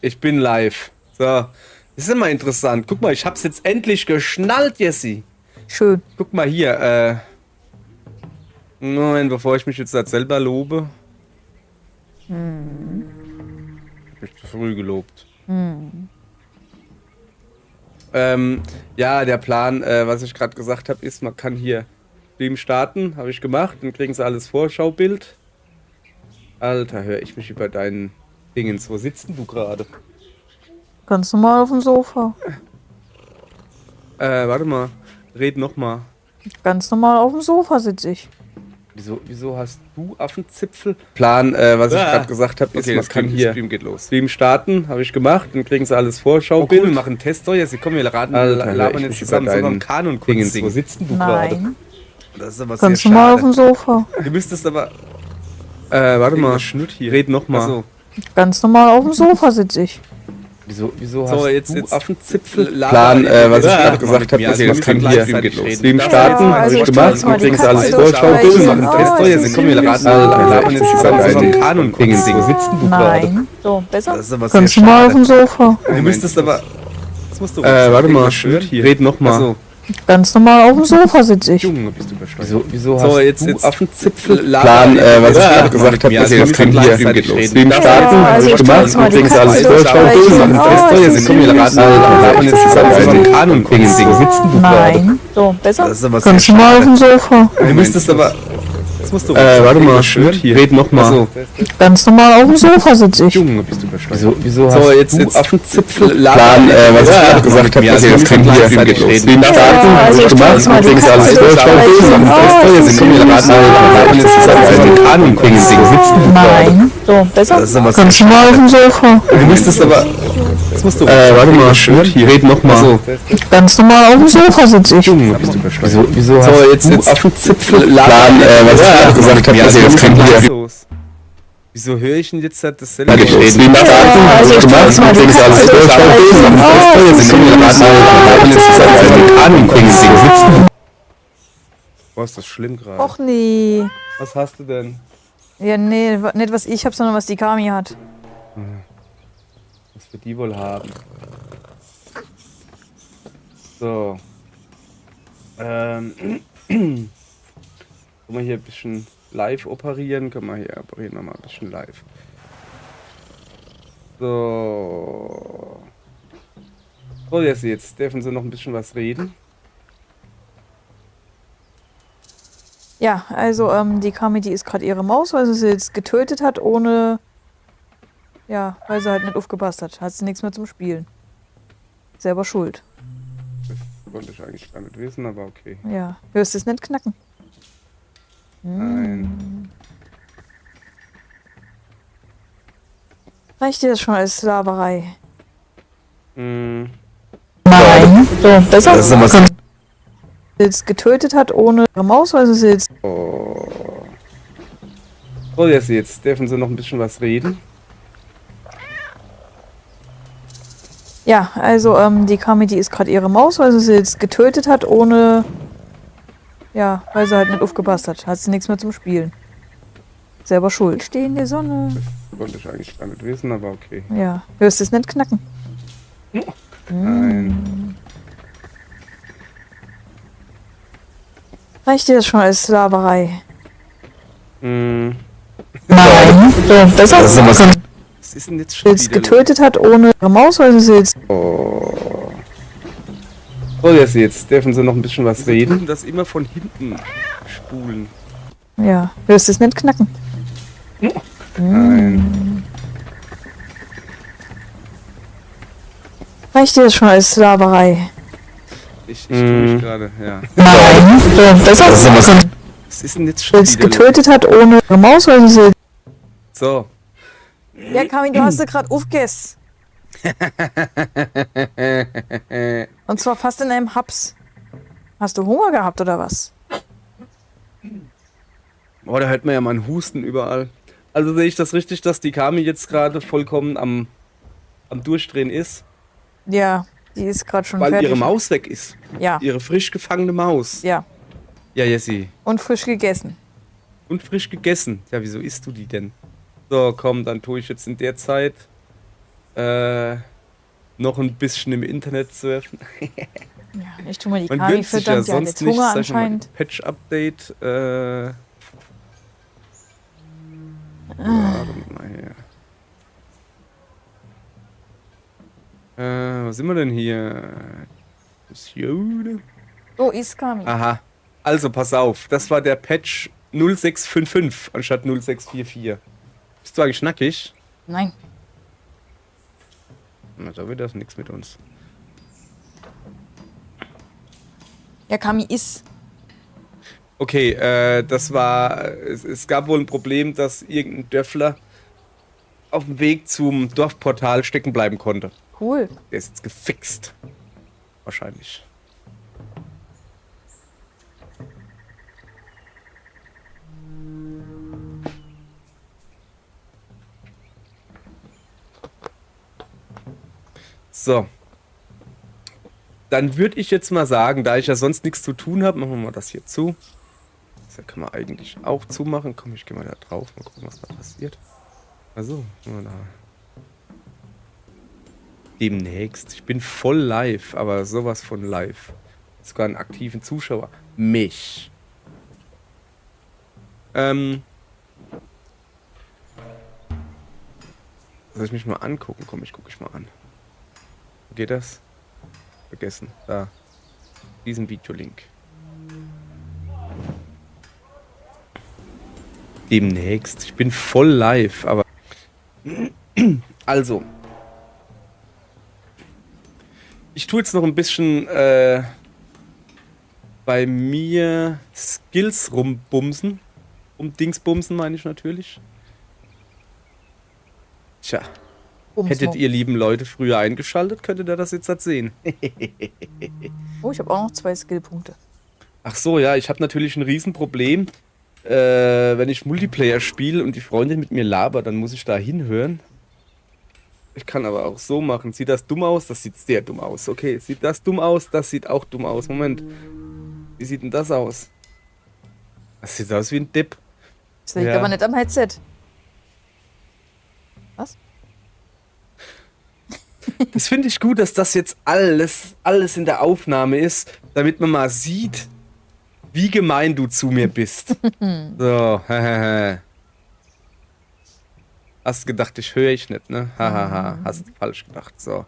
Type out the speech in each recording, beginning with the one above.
Ich bin live. So, das ist immer interessant. Guck mal, ich hab's jetzt endlich geschnallt, Jessie. Schön. Guck mal hier, Moment, bevor ich mich jetzt da selber lobe. Hab mich zu früh gelobt. Ja, der Plan, was ich gerade gesagt habe, ist, man kann hier Stream starten, habe ich gemacht, dann kriegen sie alles Vorschaubild. Alter, höre ich mich über deinen Dingens. Wo sitzt denn du gerade? Ganz normal auf dem Sofa. Warte mal, red noch mal. Ganz normal auf dem Sofa sitze ich. Wieso hast du Affenzipfel? Plan, was ich gerade gesagt habe, ist, Okay, man kann hier Stream geht los. Stream starten, habe ich gemacht, dann kriegen sie alles Vorschaubild. Wir machen einen Test. So, jetzt kommen wir raten, Alter, labern ich jetzt mich zusammen, über so deinen beim Kanon kurz Dingens. Wo singen. sitzt denn du gerade? Nein. Das ist aber sehr Ganz normal auf schade. dem Sofa. Du müsstest aber... Warte mal, Schnutt hier. red noch mal. Achso. Ganz normal auf dem Sofa sitze ich. Wieso So, hast jetzt- du jetzt- Affenzipfel? Plan, Was ich Ja, gerade gesagt habe, ja, ist, wir man müssen kann hier gleichzeitig reden. Stream Ja, starten, also habe ich ich tu gemacht, jetzt mal dann die kriegen sie Katze alles durchstreichen. Vorschaubild. Wir machen einen Oh, Test. So, ist jetzt süß. kommen wir raten, Alter, labern ich jetzt mich zusammen, über so beim deinen Kanon kurz Dingens. Wo singen. sitzt denn du gerade? Nein. So, besser? Das ist aber sehr Ganz normal auf dem schade. Sofa. Du müsstest aber... Das musst du Warte mal, schön hier. red noch mal. Achso. Ganz normal auf dem Sofa sitze ich. Junge, bist du übersteuert. Wieso So, hast jetzt- du jetzt- Affenzipfel? Plan, was ich Ja, gerade gesagt habe, ja, ist, wir man müssen kann hier gleichzeitig reden. Stream starten, Ja, habe also ich ich tu gemacht, jetzt mal dann die kriegen sie alles Katze Vorschaubild. durchstreichen. Wir machen einen Test. Oh, So, ist jetzt kommen wir süß. raten, Oh, labern jetzt zusammen, so beim Kanon kurz singen. Wo sitzt denn du gerade? Nein. So, besser? Das ist aber sehr Ganz normal auf schade. dem Sofa. Du müsstest aber... Das musst du... Warte mal, schön hier. red noch mal. Achso. Ganz normal auf dem Sofa sitze ich. Junge, bist du übersteuert. Wieso So, hast jetzt- du jetzt- Affenzipfel? Plan, was ich gerade gesagt habe, Ja, ist, wir man müssen kann hier gleichzeitig reden. Stream starten, Ja, habe also ich ich tu gemacht, jetzt mal dann die kriegen sie alles Katze Vorschaubild. Wir machen einen durchstreichen. Test. So, Oh, jetzt ist kommen wir süß. raten, labern jetzt zusammen, so beim Kanon kurz singen. Wo sitzt denn du gerade? Nein. So, besser? Das ist aber sehr Ganz normal auf dem Sofa. Du müsstest aber... Das musst du... Warte mal, red noch mal. Achso. Ganz normal auf dem Sofa sitze ich. Junge, bist du übersteuert. Wieso So, hast jetzt- du jetzt- Affenzipfel? Plan, was ich gerade gesagt habe, ist, man kann hier Wieso höre ich denn jetzt halt dasselbe? Stream starten, habe also ich ich tu gemacht, jetzt mal dann die kriegen sie alles Katze Vorschaubild. Wir machen einen Test. So, jetzt kommen wir raten, labern jetzt zusammen, so beim Kanon kurz singen. Wo sitzt denn du? Boah, ist das schlimm gerade. Och nee. Was hast du denn? Ja, nee, nicht was ich hab, sondern was die Kami hat. Was wir die wohl haben. So. Können wir hier ein bisschen live operieren? Können wir hier operieren wir mal ein bisschen live. So. So, jetzt dürfen sie noch ein bisschen was reden. Ja, also die Kami, die ist gerade ihre Maus, weil sie sie jetzt getötet hat, ohne... Ja, weil sie halt nicht aufgepasst hat. Hat sie nichts mehr zum Spielen. Selber schuld. Das wollte ich eigentlich gar nicht wissen, aber okay. Ja, hörst du es nicht knacken? Nein. Reicht dir das schon als Sklaverei? Mm. Nein. So, besser? Das ist aber Sie jetzt getötet hat, ohne ihre Maus, weil sie sie jetzt... Oh. So, jetzt dürfen sie noch ein bisschen was reden. Ja, also die Kami, die ist gerade ihre Maus, weil sie sie jetzt getötet hat, ohne... Ja, weil sie halt nicht aufgepasst hat. Hat sie nichts mehr zum Spielen. Selber schuld. Steh in der Sonne. Das wollte ich eigentlich gar nicht wissen, aber okay. Ja, hörst du es nicht knacken? Nein. Reicht dir das schon als Sklaverei? Mm. Nein. So, besser? Das ist aber Sie Was ist denn jetzt schon jetzt wieder getötet hat, ohne ihre Maus, weil sie sie jetzt... Oh. So, jetzt dürfen sie noch ein bisschen was los? Wir reden. tun das immer von hinten spulen. Ja, hörst du es nicht knacken? Nein. Reicht dir das schon als Sklaverei? Ich tue mich gerade, ja. Nein. So, besser? Das ist aber Sie Was ist denn jetzt schon jetzt wieder los? getötet hat, ohne ihre Maus, weil sie sie... So. Ja, Kami, du hast sie gerade aufgegessen. Und zwar fast in einem Haps. Hast du Hunger gehabt oder was? Oh, da hört man ja meinen Husten überall. Also sehe ich das richtig, dass die Kami jetzt gerade vollkommen am Durchdrehen ist, Ja, die ist gerade schon weil fertig. ihre Maus weg ist. Ja, Ihre frisch gefangene Maus. ja. Ja, Jessie. Und frisch gegessen. Und frisch gegessen. Ja, wieso isst du die denn? So, komm, dann tue ich jetzt in der Zeit noch ein bisschen im Internet surfen. Ja, ich tu mal die Man Kami gönnt sich ja füttern, die hat sonst jetzt nicht, Hunger sag ich mal, anscheinend. Patch-Update. Warte mal hier. Was sind wir denn hier? Monsieur? Oh, ist Kami. Aha. Also, pass auf. Das war der Patch 0655 anstatt 0644. Bist du eigentlich nackig? Nein. Na, da wird das nichts mit uns. Ja, Kami ist. Okay, das war. Es gab wohl ein Problem, dass irgendein Dörfler auf dem Weg zum Dorfportal stecken bleiben konnte. Cool. Der ist jetzt gefixt. Wahrscheinlich. So. Dann würde ich jetzt mal sagen, da ich ja sonst nichts zu tun habe, machen wir mal das hier zu. Das kann man eigentlich auch zumachen. Komm, ich gehe mal da drauf. Mal gucken, was da passiert. Also, da. Demnächst. Ich bin voll live, aber sowas von live. Sogar einen aktiven Zuschauer. Mich. Soll ich mich mal angucken? Komm, ich gucke mich mal an. Geht das? Vergessen. Da. Diesen Videolink. Demnächst. Ich bin voll live, aber... Also. Ich tue jetzt noch ein bisschen bei mir Skills rumbumsen. Dingsbumsen meine ich natürlich. Tja. Hättet ihr lieben Leute früher eingeschaltet, könntet ihr das jetzt halt sehen. Oh, ich habe auch noch 2 Skillpunkte. Ach so, ja, ich habe natürlich ein Riesenproblem. Wenn ich Multiplayer spiele und die Freundin mit mir labert, dann muss ich da hinhören. Ich kann aber auch so machen. Sieht das dumm aus? Das sieht sehr dumm aus. Okay, sieht das dumm aus? Das sieht auch dumm aus. Moment. Wie sieht denn das aus? Das sieht aus wie ein Dip. Das liegt Ja. aber nicht am Headset. Was? Das finde ich gut, dass das jetzt alles in der Aufnahme ist, damit man mal sieht, wie gemein du zu mir bist. So, hast gedacht, ich höre ich nicht, ne? Hahaha, hast falsch gedacht, so.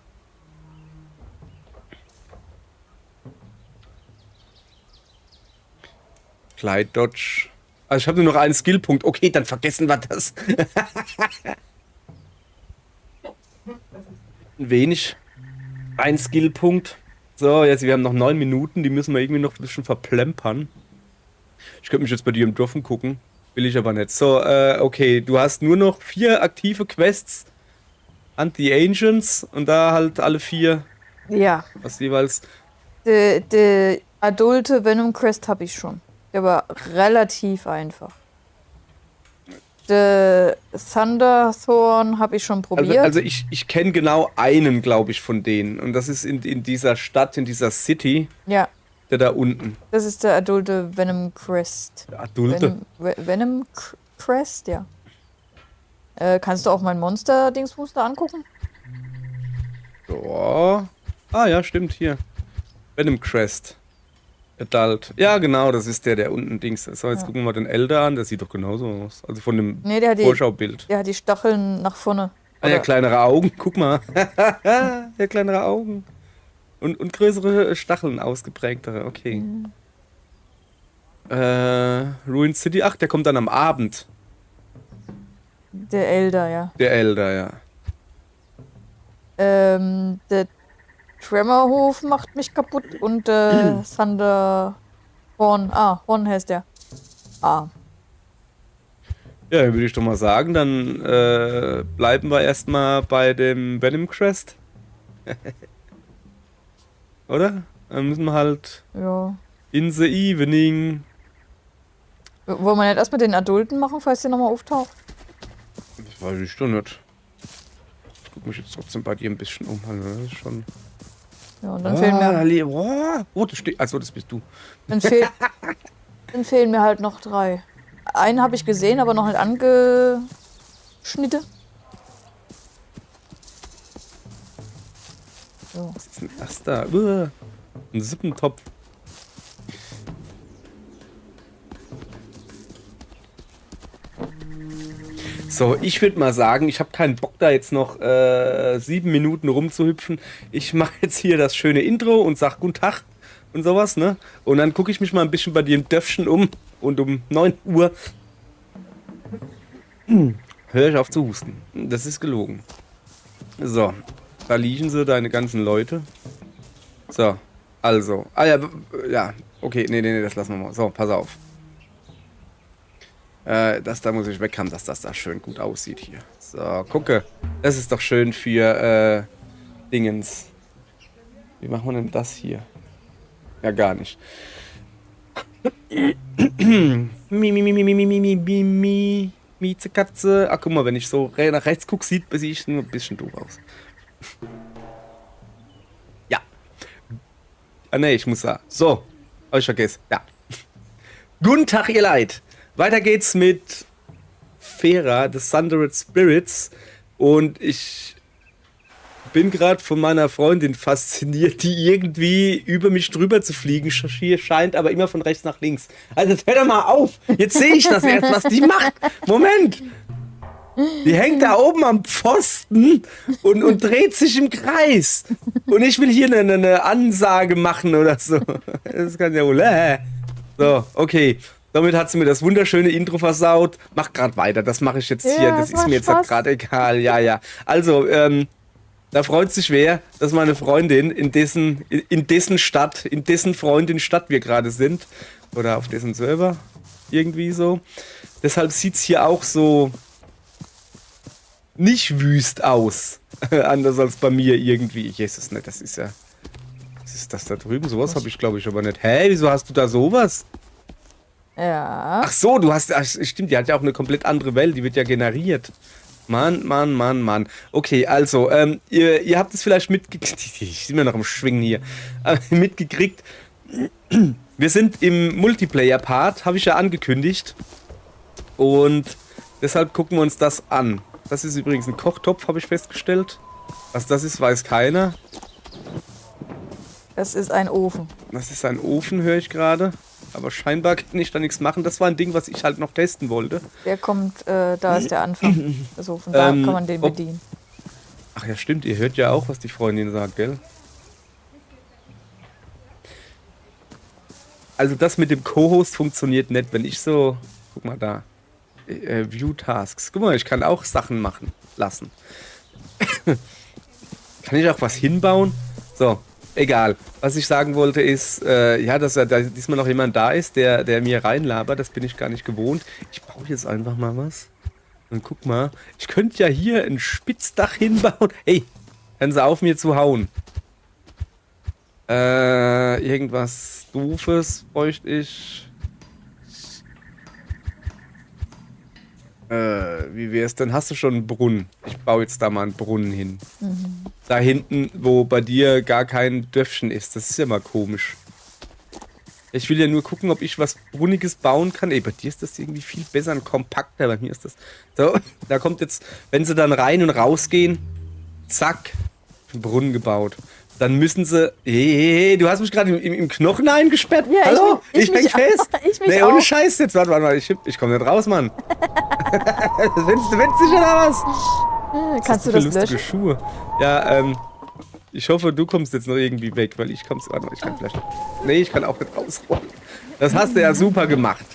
Glide Dodge. Also ich habe nur noch einen Skillpunkt. Okay, dann vergessen wir das. Wenig. Ein Skillpunkt. So, jetzt, wir haben noch 9 Minuten, die müssen wir irgendwie noch ein bisschen verplempern. Ich könnte mich jetzt bei dir im Dorf gucken. Will ich aber nicht. So, okay, du hast nur noch 4 aktive Quests. Anti-Ancients und da halt alle 4, Ja. was jeweils. Die adulte Venom Crest habe ich schon. Der war relativ einfach. The Thunderthorn habe ich schon probiert. Also ich kenne genau einen, glaube ich, von denen. Und das ist in dieser Stadt, in dieser City, Ja, der da unten. das ist der adulte Venom Crest. Der Adulte. Venom Crest, ja. Kannst du auch mein Monster-Dingsbooster angucken? Ja. Ah ja, stimmt, hier. Venom Crest. Adult. Ja, genau, das ist der unten Dings ist. So, jetzt gucken wir mal den Elder an, der sieht doch genauso aus. Also von dem Nee, der hat Vorschaubild. die Stacheln nach vorne. Ah ja, Oder- kleinere Augen, guck mal. Ja, kleinere Augen. Und größere Stacheln, ausgeprägtere, okay. Ruined City, ach, der kommt dann am Abend. Der Elder, ja. Der Elder, ja. Der Tremorhof macht mich kaputt und Thunderhorn. Horn heißt der. Ja, würde ich doch mal sagen, dann bleiben wir erstmal bei dem Venom Crest. Oder? Dann müssen wir halt Ja. in the evening. Wollen wir nicht erstmal den Adulten machen, falls der nochmal auftaucht? Das weiß ich doch nicht. Ich guck mich jetzt trotzdem bei dir ein bisschen um. Also, das ist schon. Ja, und dann fehlen mir. Oh, das steht. Also, das bist du. Dann, dann fehlen mir halt noch 3. Einen habe ich gesehen, aber noch nicht angeschnitten. So. Was ist denn das da? Ein Suppentopf. So, ich würde mal sagen, ich habe keinen Bock da jetzt noch 7 Minuten rumzuhüpfen. Ich mache jetzt hier das schöne Intro und sag Guten Tag und sowas, ne? Und dann gucke ich mich mal ein bisschen bei dir im Dörfchen um und um 9 Uhr höre ich auf zu husten. Das ist gelogen. So, da liegen sie, deine ganzen Leute. So, also. Ah ja, okay, nee, das lassen wir mal. So, pass auf. Das da muss ich weg haben, dass das da schön gut aussieht hier. So, gucke. Das ist doch schön für Dingens. Wie machen wir denn das hier? Ja, gar nicht. Miezekatze. Ach, guck mal, wenn ich so nach rechts gucke, sehe ich nur ein bisschen doof aus. Ja. Ah, ne, ich muss da. So. Hab ich vergessen. Ja. Guten Tag, ihr Leid. Weiter geht's mit Fera, The Sundered Spirits. Und ich bin gerade von meiner Freundin fasziniert, die irgendwie über mich drüber zu fliegen scheint, aber immer von rechts nach links. Also hör doch mal auf. Jetzt sehe ich das erst, was die macht. Moment. Die hängt da oben am Pfosten und dreht sich im Kreis. Und ich will hier eine Ansage machen oder so. Das kann ja wohl. So, okay. Damit hat sie mir das wunderschöne Intro versaut. Mach grad weiter, das mache ich jetzt hier. Das ist mir jetzt gerade egal. Ja. Also, da freut sich wer, dass meine Freundin in dessen Stadt, in dessen Freundin Stadt wir gerade sind. Oder auf dessen Server. Irgendwie so. Deshalb sieht es hier auch so nicht wüst aus. Anders als bei mir irgendwie. Jesus, ne, das ist ja. Was ist das da drüben? Sowas habe ich, glaube ich, aber nicht. Hä, wieso hast du da sowas? Ja. Ach so, stimmt, die hat ja auch eine komplett andere Welt, die wird ja generiert. Mann. Okay, also, ihr habt es vielleicht mitgekriegt, ich bin mir noch am Schwingen hier, mitgekriegt, wir sind im Multiplayer-Part, habe ich ja angekündigt, und deshalb gucken wir uns das an. Das ist übrigens ein Kochtopf, habe ich festgestellt. Was das ist, weiß keiner. Das ist ein Ofen. Das ist ein Ofen, höre ich gerade. Aber scheinbar kann ich da nichts machen. Das war ein Ding, was ich halt noch testen wollte. Der kommt, da ist der Anfang des Ofens. Da kann man den bedienen. Ach ja, stimmt. Ihr hört ja auch, was die Freundin sagt, gell? Also das mit dem Co-Host funktioniert nicht, wenn ich so... Guck mal da. View Tasks. Guck mal, ich kann auch Sachen machen lassen. Kann ich auch was hinbauen? So. Egal. Was ich sagen wollte ist, ja, dass da diesmal noch jemand da ist, der mir reinlabert. Das bin ich gar nicht gewohnt. Ich baue jetzt einfach mal was. Und guck mal. Ich könnte ja hier ein Spitzdach hinbauen. Hey, hören Sie auf, mir zu hauen. Irgendwas Doofes bräuchte ich. Wie wär's denn? Hast du schon einen Brunnen? Ich baue jetzt da mal einen Brunnen hin. Mhm. Da hinten, wo bei dir gar kein Dörfchen ist. Das ist ja mal komisch. Ich will ja nur gucken, ob ich was Brunniges bauen kann. Ey, bei dir ist das irgendwie viel besser und kompakter. Bei mir ist das... So, da kommt jetzt... Wenn sie dann rein und rausgehen, zack, Brunnen gebaut. Dann müssen sie... Hey, du hast mich gerade im Knochen eingesperrt. Ja, hallo? Ich häng fest. Nee, ohne Scheiß jetzt. Warte, ich komme nicht raus, Mann. Findest du witzig oder was? Kannst du das löschen? Schuhe. Ja, ich hoffe, du kommst jetzt noch irgendwie weg, weil ich komm's... Warte mal, ich kann vielleicht... Nee, ich kann auch nicht rausrollen. Das hast du ja super gemacht.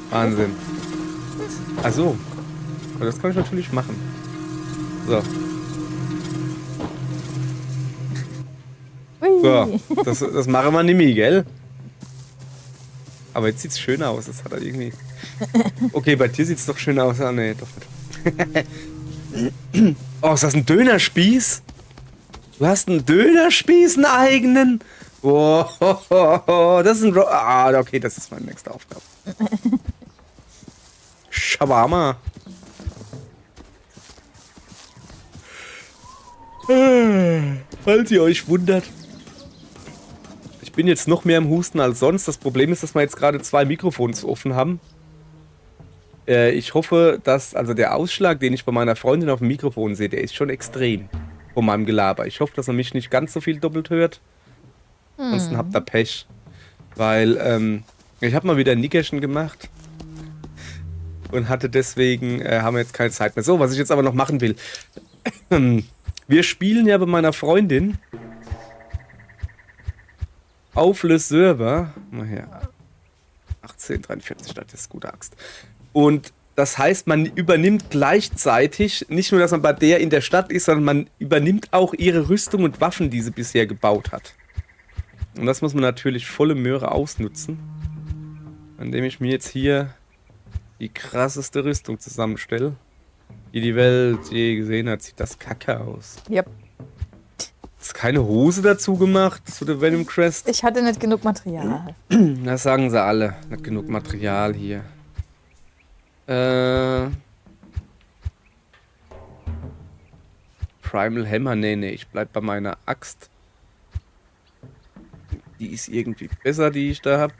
Wahnsinn. Ach so. Aber das kann ich natürlich machen. So. So, das machen wir nämlich, gell? Aber jetzt sieht's schön aus. Das hat er irgendwie... Okay, bei dir sieht's doch schön aus. Ah, nee, doch nicht. Oh, ist das ein Dönerspieß? Du hast einen Dönerspieß, einen eigenen? Oh, das ist ein... Okay, das ist meine nächste Aufgabe. Shawarma. Falls ihr euch wundert. Ich bin jetzt noch mehr im Husten als sonst. Das Problem ist, dass wir jetzt gerade 2 Mikrofons offen haben. Ich hoffe, dass... Also der Ausschlag, den ich bei meiner Freundin auf dem Mikrofon sehe, der ist schon extrem. von meinem Gelaber. Ich hoffe, dass er mich nicht ganz so viel doppelt hört. Ansonsten habt ihr Pech. Weil, ich habe mal wieder ein Nickerchen gemacht. Und hatte deswegen, haben wir jetzt keine Zeit mehr. So, was ich jetzt aber noch machen will. Wir spielen ja bei meiner Freundin auf Le Server. Mal her. 1843, das ist gute Axt. Und das heißt, man übernimmt gleichzeitig, nicht nur, dass man bei der in der Stadt ist, sondern man übernimmt auch ihre Rüstung und Waffen, die sie bisher gebaut hat. Und das muss man natürlich volle Möhre ausnutzen. Indem ich mir jetzt hier die krasseste Rüstung zusammenstelle, die die Welt je gesehen hat. Sieht das kacke aus. Yep. Ist keine Hose dazu gemacht zu der Venom Crest? Ich hatte nicht genug Material. Das sagen sie alle. Nicht genug Material hier. Primal Hammer? Nee, ich bleib bei meiner Axt. Die ist irgendwie besser, die ich da hab.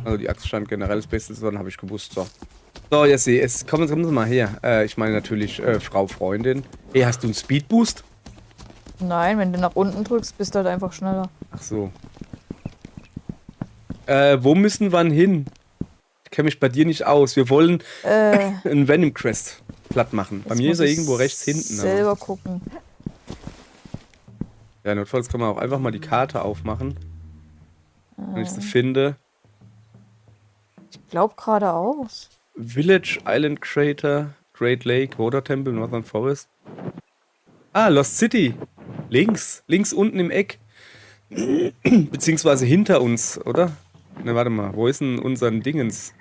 Also die Axt scheint generell das Beste zu sein, habe ich gewusst. So, Jessie, kommen Sie mal her. Ich meine natürlich Frau Freundin. Hey, hast du einen Speedboost? Nein, wenn du nach unten drückst, bist du halt einfach schneller. Ach so. Wo müssen wir denn hin? Ich kenne mich bei dir nicht aus. Wir wollen einen Venom Crest platt machen. Bei mir ist er irgendwo rechts hinten. Selber gucken. Ja, notfalls kann man auch einfach mal die Karte aufmachen. Wenn ich sie finde. Ich glaube geradeaus. Village, Island Crater, Great Lake, Water Temple, Northern Forest. Ah, Lost City. Links unten im Eck. Beziehungsweise hinter uns, oder? Ne, warte mal. Wo ist denn unser Dingens?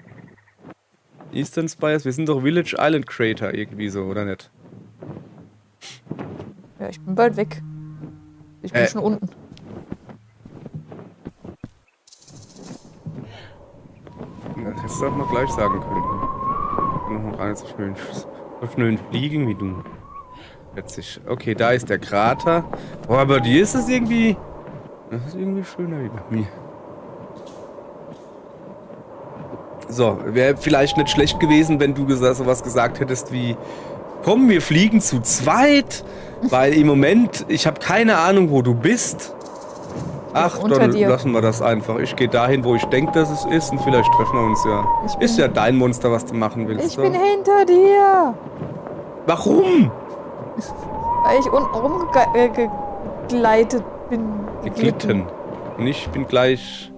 Eastern Spires? Wir sind doch Village, Island Crater irgendwie so, oder nicht? Ja, ich bin bald weg. Ich bin schon unten. Das hättest du auch mal gleich sagen können. Noch gar nicht so schnell fliegen wie du. Witzig. Okay, da ist der Krater. Oh, aber dir ist es irgendwie... Das ist irgendwie schöner wie bei mir. So, wäre vielleicht nicht schlecht gewesen, wenn du sowas gesagt hättest wie... Komm, wir fliegen zu zweit. Weil im Moment, ich habe keine Ahnung, wo du bist. Ach, dann lassen wir das einfach. Ich gehe dahin, wo ich denke, dass es ist. Und vielleicht treffen wir uns ja. Ist ja dein Monster, was du machen willst. Ich bin hinter dir. Warum? Weil ich unten rumgegleitet bin. Geglitten. Und ich bin gleich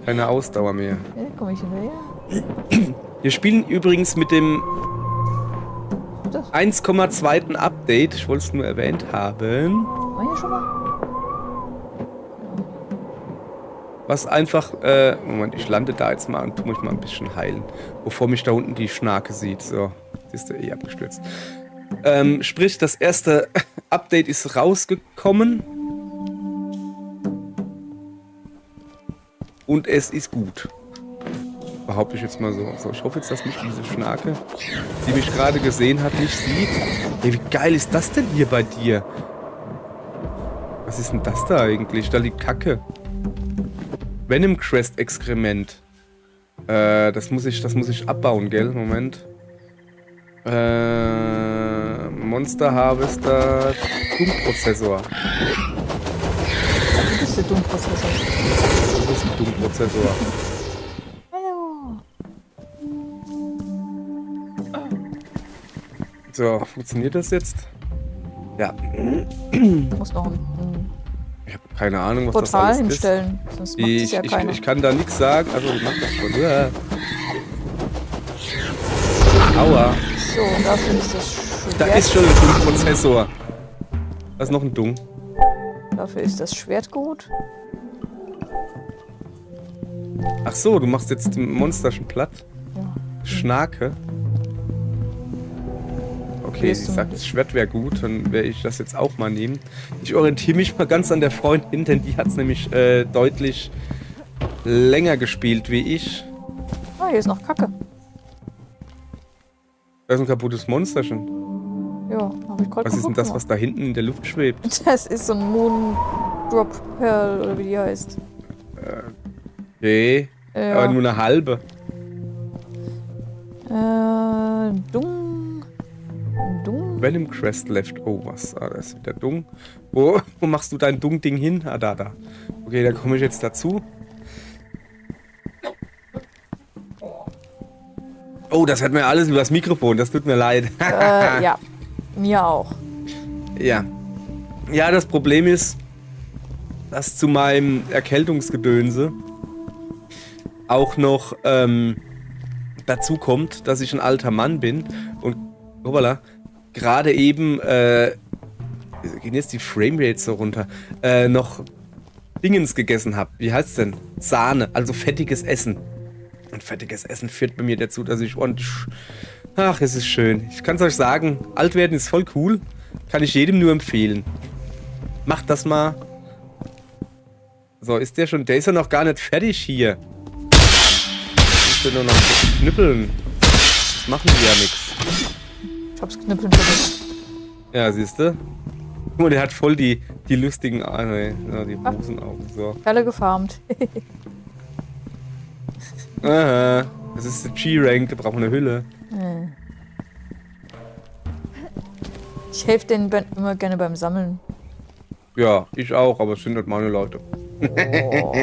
keine Ausdauer mehr. Okay, komm ich hinterher? Wir spielen übrigens mit dem 1,2. Update. Ich wollte es nur erwähnt haben. War hier schon mal? Was einfach, Moment, ich lande da jetzt mal und tu mich mal ein bisschen heilen. Bevor mich da unten die Schnarke sieht. So, ist der abgestürzt. Sprich, das erste Update ist rausgekommen. Und es ist gut. Behaupte ich jetzt mal so. So, ich hoffe jetzt, dass mich diese Schnarke, die mich gerade gesehen hat, nicht sieht. Hey, wie geil ist das denn hier bei dir? Was ist denn das da eigentlich? Da liegt Kacke. Venom Crest Exkrement. Das muss ich abbauen, gell? Moment. Monster Harvester Dummprozessor. Du bist der Dummprozessor. Du bist ein Dummprozessor. Hallo. So, funktioniert das jetzt? Ja. Du musst noch ein Ich habe keine Ahnung, was Portal das alles hinstellen. Sonst macht es ja keiner. Ich kann da nichts sagen. Also, ich mach das schon. Aua. So, und dafür ist das Schwert. Da ist schon ein Dummprozessor. Da ist noch ein Dumm. Dafür ist das Schwert gut. Ach so, du machst jetzt den Monster schon platt? Ja. Schnarke. Okay, sie sagt, das Schwert wäre gut, dann werde ich das jetzt auch mal nehmen. Ich orientiere mich mal ganz an der Freundin, denn die hat es nämlich deutlich länger gespielt wie ich. Ah, hier ist noch Kacke. Da ist ein kaputtes Monsterchen. Ja, habe ich gerade Was ist denn das, was da hinten in der Luft schwebt? Das ist so ein Moon Drop Pearl, oder wie die heißt. Okay, Ja. aber nur eine halbe. Dung. Venom Crest Leftovers. Ah, das ist wieder Dung. Wo machst du dein Dung-Ding hin? Ah, da. Okay, da komme ich jetzt dazu. Oh, das hört mir alles über das Mikrofon. Das tut mir leid. Ja, mir auch. Ja. Ja, das Problem ist, dass zu meinem Erkältungsgedönse auch noch dazu kommt, dass ich ein alter Mann bin und hoppala, gerade eben gehen jetzt die Framerates so runter, noch Dingens gegessen habe. Wie heißt's denn? Sahne, also fettiges Essen. Und fettiges Essen führt bei mir dazu, dass ich ordentlich... Ach, es ist schön. Ich kann es euch sagen, alt werden ist voll cool. Kann ich jedem nur empfehlen. Macht das mal. So, ist der schon... Der ist ja noch gar nicht fertig hier. Ich will nur noch knüppeln. Das machen die ja nichts. Ich hab's knüppeln vergessen. Ja, siehst du? Guck mal, der hat voll die lustigen... Ah, nee, ja, die Hosenaugen. So. Alle gefarmt. Aha. Das ist der G-Rank, da braucht man eine Hülle. Ich helfe denen immer gerne beim Sammeln. Ja, ich auch, aber es sind nicht meine Leute. Oh.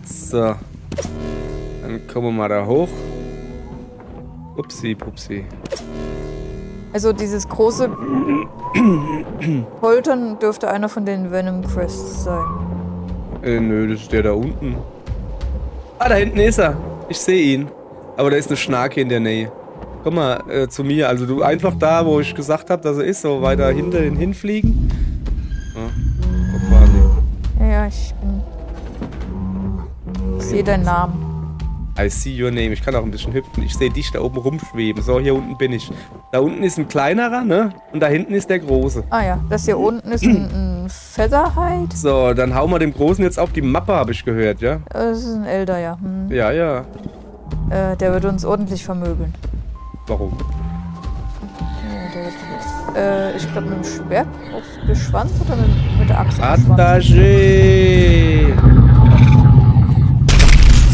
So. Dann kommen wir mal da hoch. Upsi, pupsi. Also dieses große Poltern dürfte einer von den Venom Crests sein. Nö, das ist der da unten. Ah, da hinten ist er. Ich sehe ihn. Aber da ist eine Schnarke in der Nähe. Komm mal zu mir. Also du einfach da, wo ich gesagt habe, dass er ist, so weiter hinfliegen. Ja, wo war die? Ja, ich sehe deinen Namen. I see your name. Ich kann auch ein bisschen hüpfen. Ich sehe dich da oben rumschweben. So, hier unten bin ich. Da unten ist ein kleinerer, ne? Und da hinten ist der große. Ah ja, das hier unten ist ein Featherhide. So, dann hauen wir dem Großen jetzt auf die Mappe, habe ich gehört, ja? Das ist ein Elder, ja. Hm. Ja, ja. Der wird uns ordentlich vermöbeln. Warum? Ja, der wird, ich glaube mit dem Schwert auf Geschwanz oder mit der Axt auf Geschwanz. Attaché!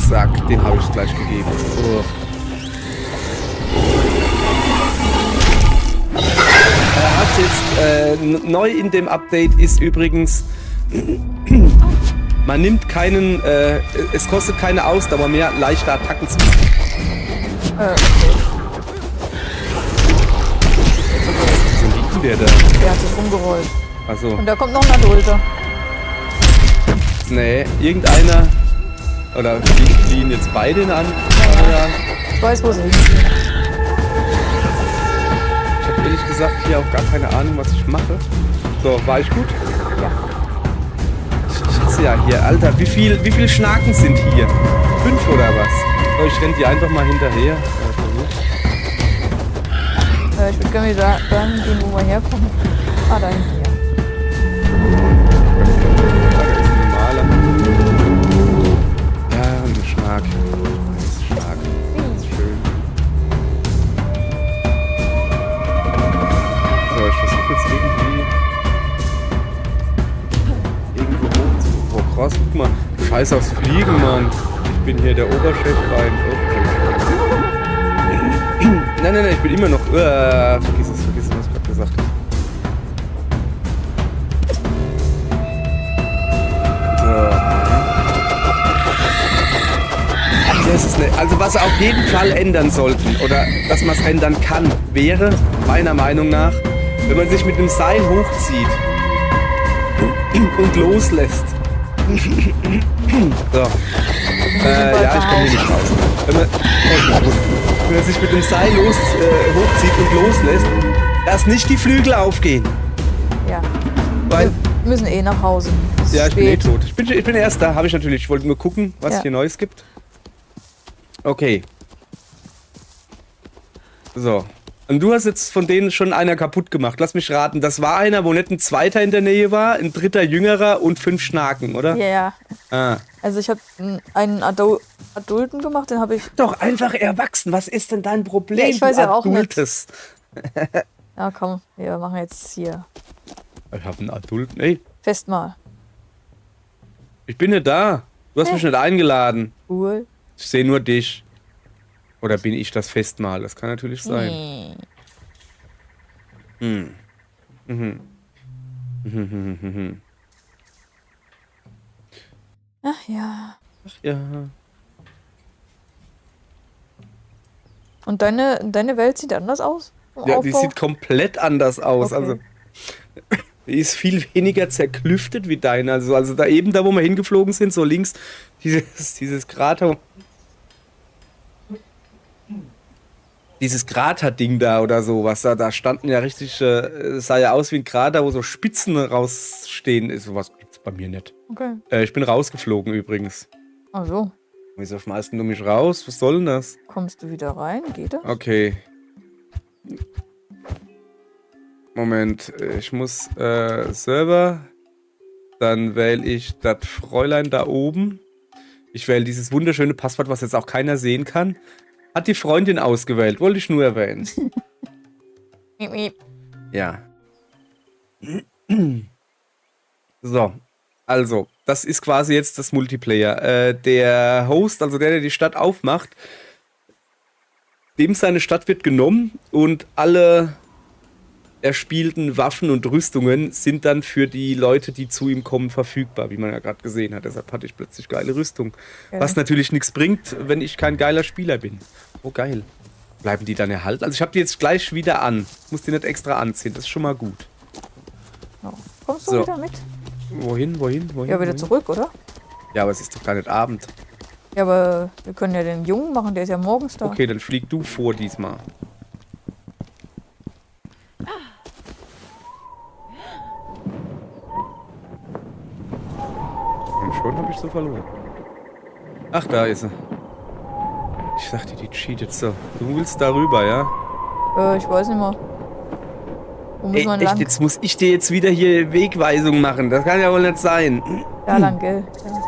Zack, den habe ich gleich gegeben. Oh. Er hat jetzt, neu in dem Update ist übrigens, man nimmt keinen, es kostet keine Ausdauer mehr, leichte Attacken zu machen. Okay. Wieso liegt denn der da? Der hat sich rumgerollt. Achso. Und da kommt noch ein Adulter. Nee, irgendeiner. Oder fliehen jetzt beide an? Ja. Ich weiß, wo sie hingehen. Ich habe ehrlich gesagt hier auch gar keine Ahnung, was ich mache. So, war ich gut? Ja. Ich schätze ja hier, Alter, wie viel Schnaken sind hier? 5 oder was? So, ich renn die einfach mal hinterher. Ich würde gerne wieder dahin gehen, wo wir herkommen. Ah, da hinten, ja. Ja, ein Schnack. Das ist stark. Das ist schön. So, ich versuche jetzt irgendwo hoch zu. Oh krass, guck mal. Scheiß aufs Fliegen, Mann. Ich bin hier der Oberchef rein. Okay. Nein, ich bin immer noch. Vergiss es, was ich gerade gesagt habe. Das ist also was wir auf jeden Fall ändern sollten oder dass man es ändern kann, wäre meiner Meinung nach, wenn man sich mit dem Seil hochzieht und loslässt. So. Ja, ich komme hier nicht raus. Wenn man sich mit dem Seil hochzieht und loslässt, dass nicht die Flügel aufgehen. Ja. Weil, wir müssen eh nach Hause. Es ist ja, ich bin eh spät. tot. Ich bin erst da, habe ich natürlich. Ich wollte nur gucken, was hier Neues gibt. Okay. So. Und du hast jetzt von denen schon einer kaputt gemacht. Lass mich raten. Das war einer, wo nicht ein zweiter in der Nähe war, ein dritter jüngerer und 5 Schnaken, oder? Ja. Ah. Also ich habe einen Adulten gemacht, den habe ich... Doch einfach erwachsen. Was ist denn dein Problem? Ja, ich weiß ja auch nicht. Adultes. Ja, komm, wir machen jetzt hier Ich habe einen Adulten. Ey, Festmahl. ich bin nicht da. Du hast mich nicht eingeladen. Cool. Ich sehe nur dich. Oder bin ich das Festmahl? Das kann natürlich sein. Nee. Hm. Mhm. Mhm. Ach ja. Ach ja. Und deine Welt sieht anders aus? Im Ja, die Aufbau? sieht komplett anders aus. Okay. Also, die ist viel weniger zerklüftet wie deine. Also da eben, da wo wir hingeflogen sind, so links, dieses Krater. Dieses Kraterding da oder so, was da standen ja richtig, sah ja aus wie ein Krater, wo so Spitzen rausstehen. Sowas gibt's bei mir nicht. Okay. Ich bin rausgeflogen übrigens. Ach so. Wieso schmeißt du mich raus? Was soll denn das? Kommst du wieder rein? Geht das? Okay. Moment, ich muss Server. Dann wähle ich das Fräulein da oben. Ich wähle dieses wunderschöne Passwort, was jetzt auch keiner sehen kann. Hat die Freundin ausgewählt, wollte ich nur erwähnen. Miep, miep. Ja. So, also, das ist quasi jetzt das Multiplayer. Der Host, also der die Stadt aufmacht, dem seine Stadt wird genommen und alle erspielten Waffen und Rüstungen sind dann für die Leute, die zu ihm kommen, verfügbar, wie man ja gerade gesehen hat. Deshalb hatte ich plötzlich geile Rüstung. Geil. Was natürlich nichts bringt, wenn ich kein geiler Spieler bin. Oh, geil. Bleiben die dann erhalten? Also ich habe die jetzt gleich wieder an. Muss die nicht extra anziehen, das ist schon mal gut. Ja. Kommst du So. wieder mit? Wohin? Ja, wieder wohin? zurück, oder? Ja, aber es ist doch gar nicht Abend. Ja, aber wir können ja den Jungen machen, der ist ja morgens da. Okay, dann flieg du vor diesmal. Und schon habe ich so verloren. Ach, da ist er. Ich dachte, die cheatet so. Du willst darüber, ja? Ich weiß nicht mehr. Wo muss man Echt, lang? jetzt muss ich dir jetzt wieder hier Wegweisung machen. Das kann ja wohl nicht sein. Da lang, gell? Ja.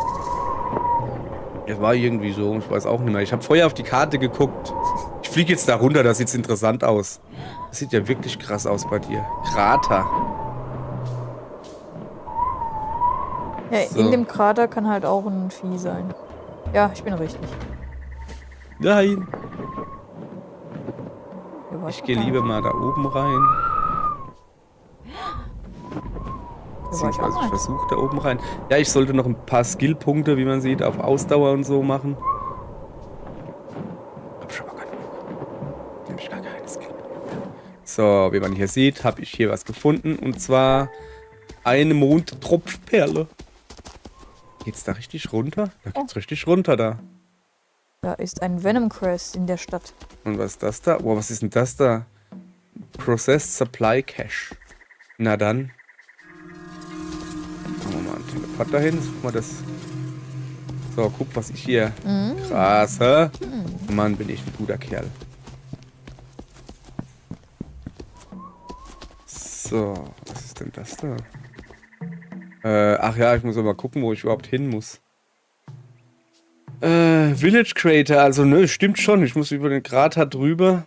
Es war irgendwie so, ich weiß auch nicht mehr. Ich habe vorher auf die Karte geguckt. Ich fliege jetzt da runter, das sieht interessant aus. Das sieht ja wirklich krass aus bei dir. Krater. Ja, So. in dem Krater kann halt auch ein Vieh sein. Ja, ich bin richtig. Nein. Hier war Ich doch gehe gar lieber mal da oben rein. nicht. Hier war ich Beziehungsweise auch ich nicht. versuche da oben rein. Ja, ich sollte noch ein paar Skillpunkte, wie man sieht, auf Ausdauer und so machen. Hab schon mal gar nicht. Hab ich gar keine Skillpunkte. So, wie man hier sieht, habe ich hier was gefunden. Und zwar eine Mondtropfperle. Geht's da richtig runter? Da geht's richtig runter da. Da ist ein Venom Crest in der Stadt. Und was ist das da? Boah, was ist denn das da? Processed Supply Cache. Na dann. Machen wir mal einen Teleport dahin. Guck mal das. So, guck, was ich hier. Krass, hä? Mann, bin ich ein guter Kerl. So, was ist denn das da? Ach ja, ich muss aber mal gucken, wo ich überhaupt hin muss. Village Crater, also ne, stimmt schon. Ich muss über den Krater drüber.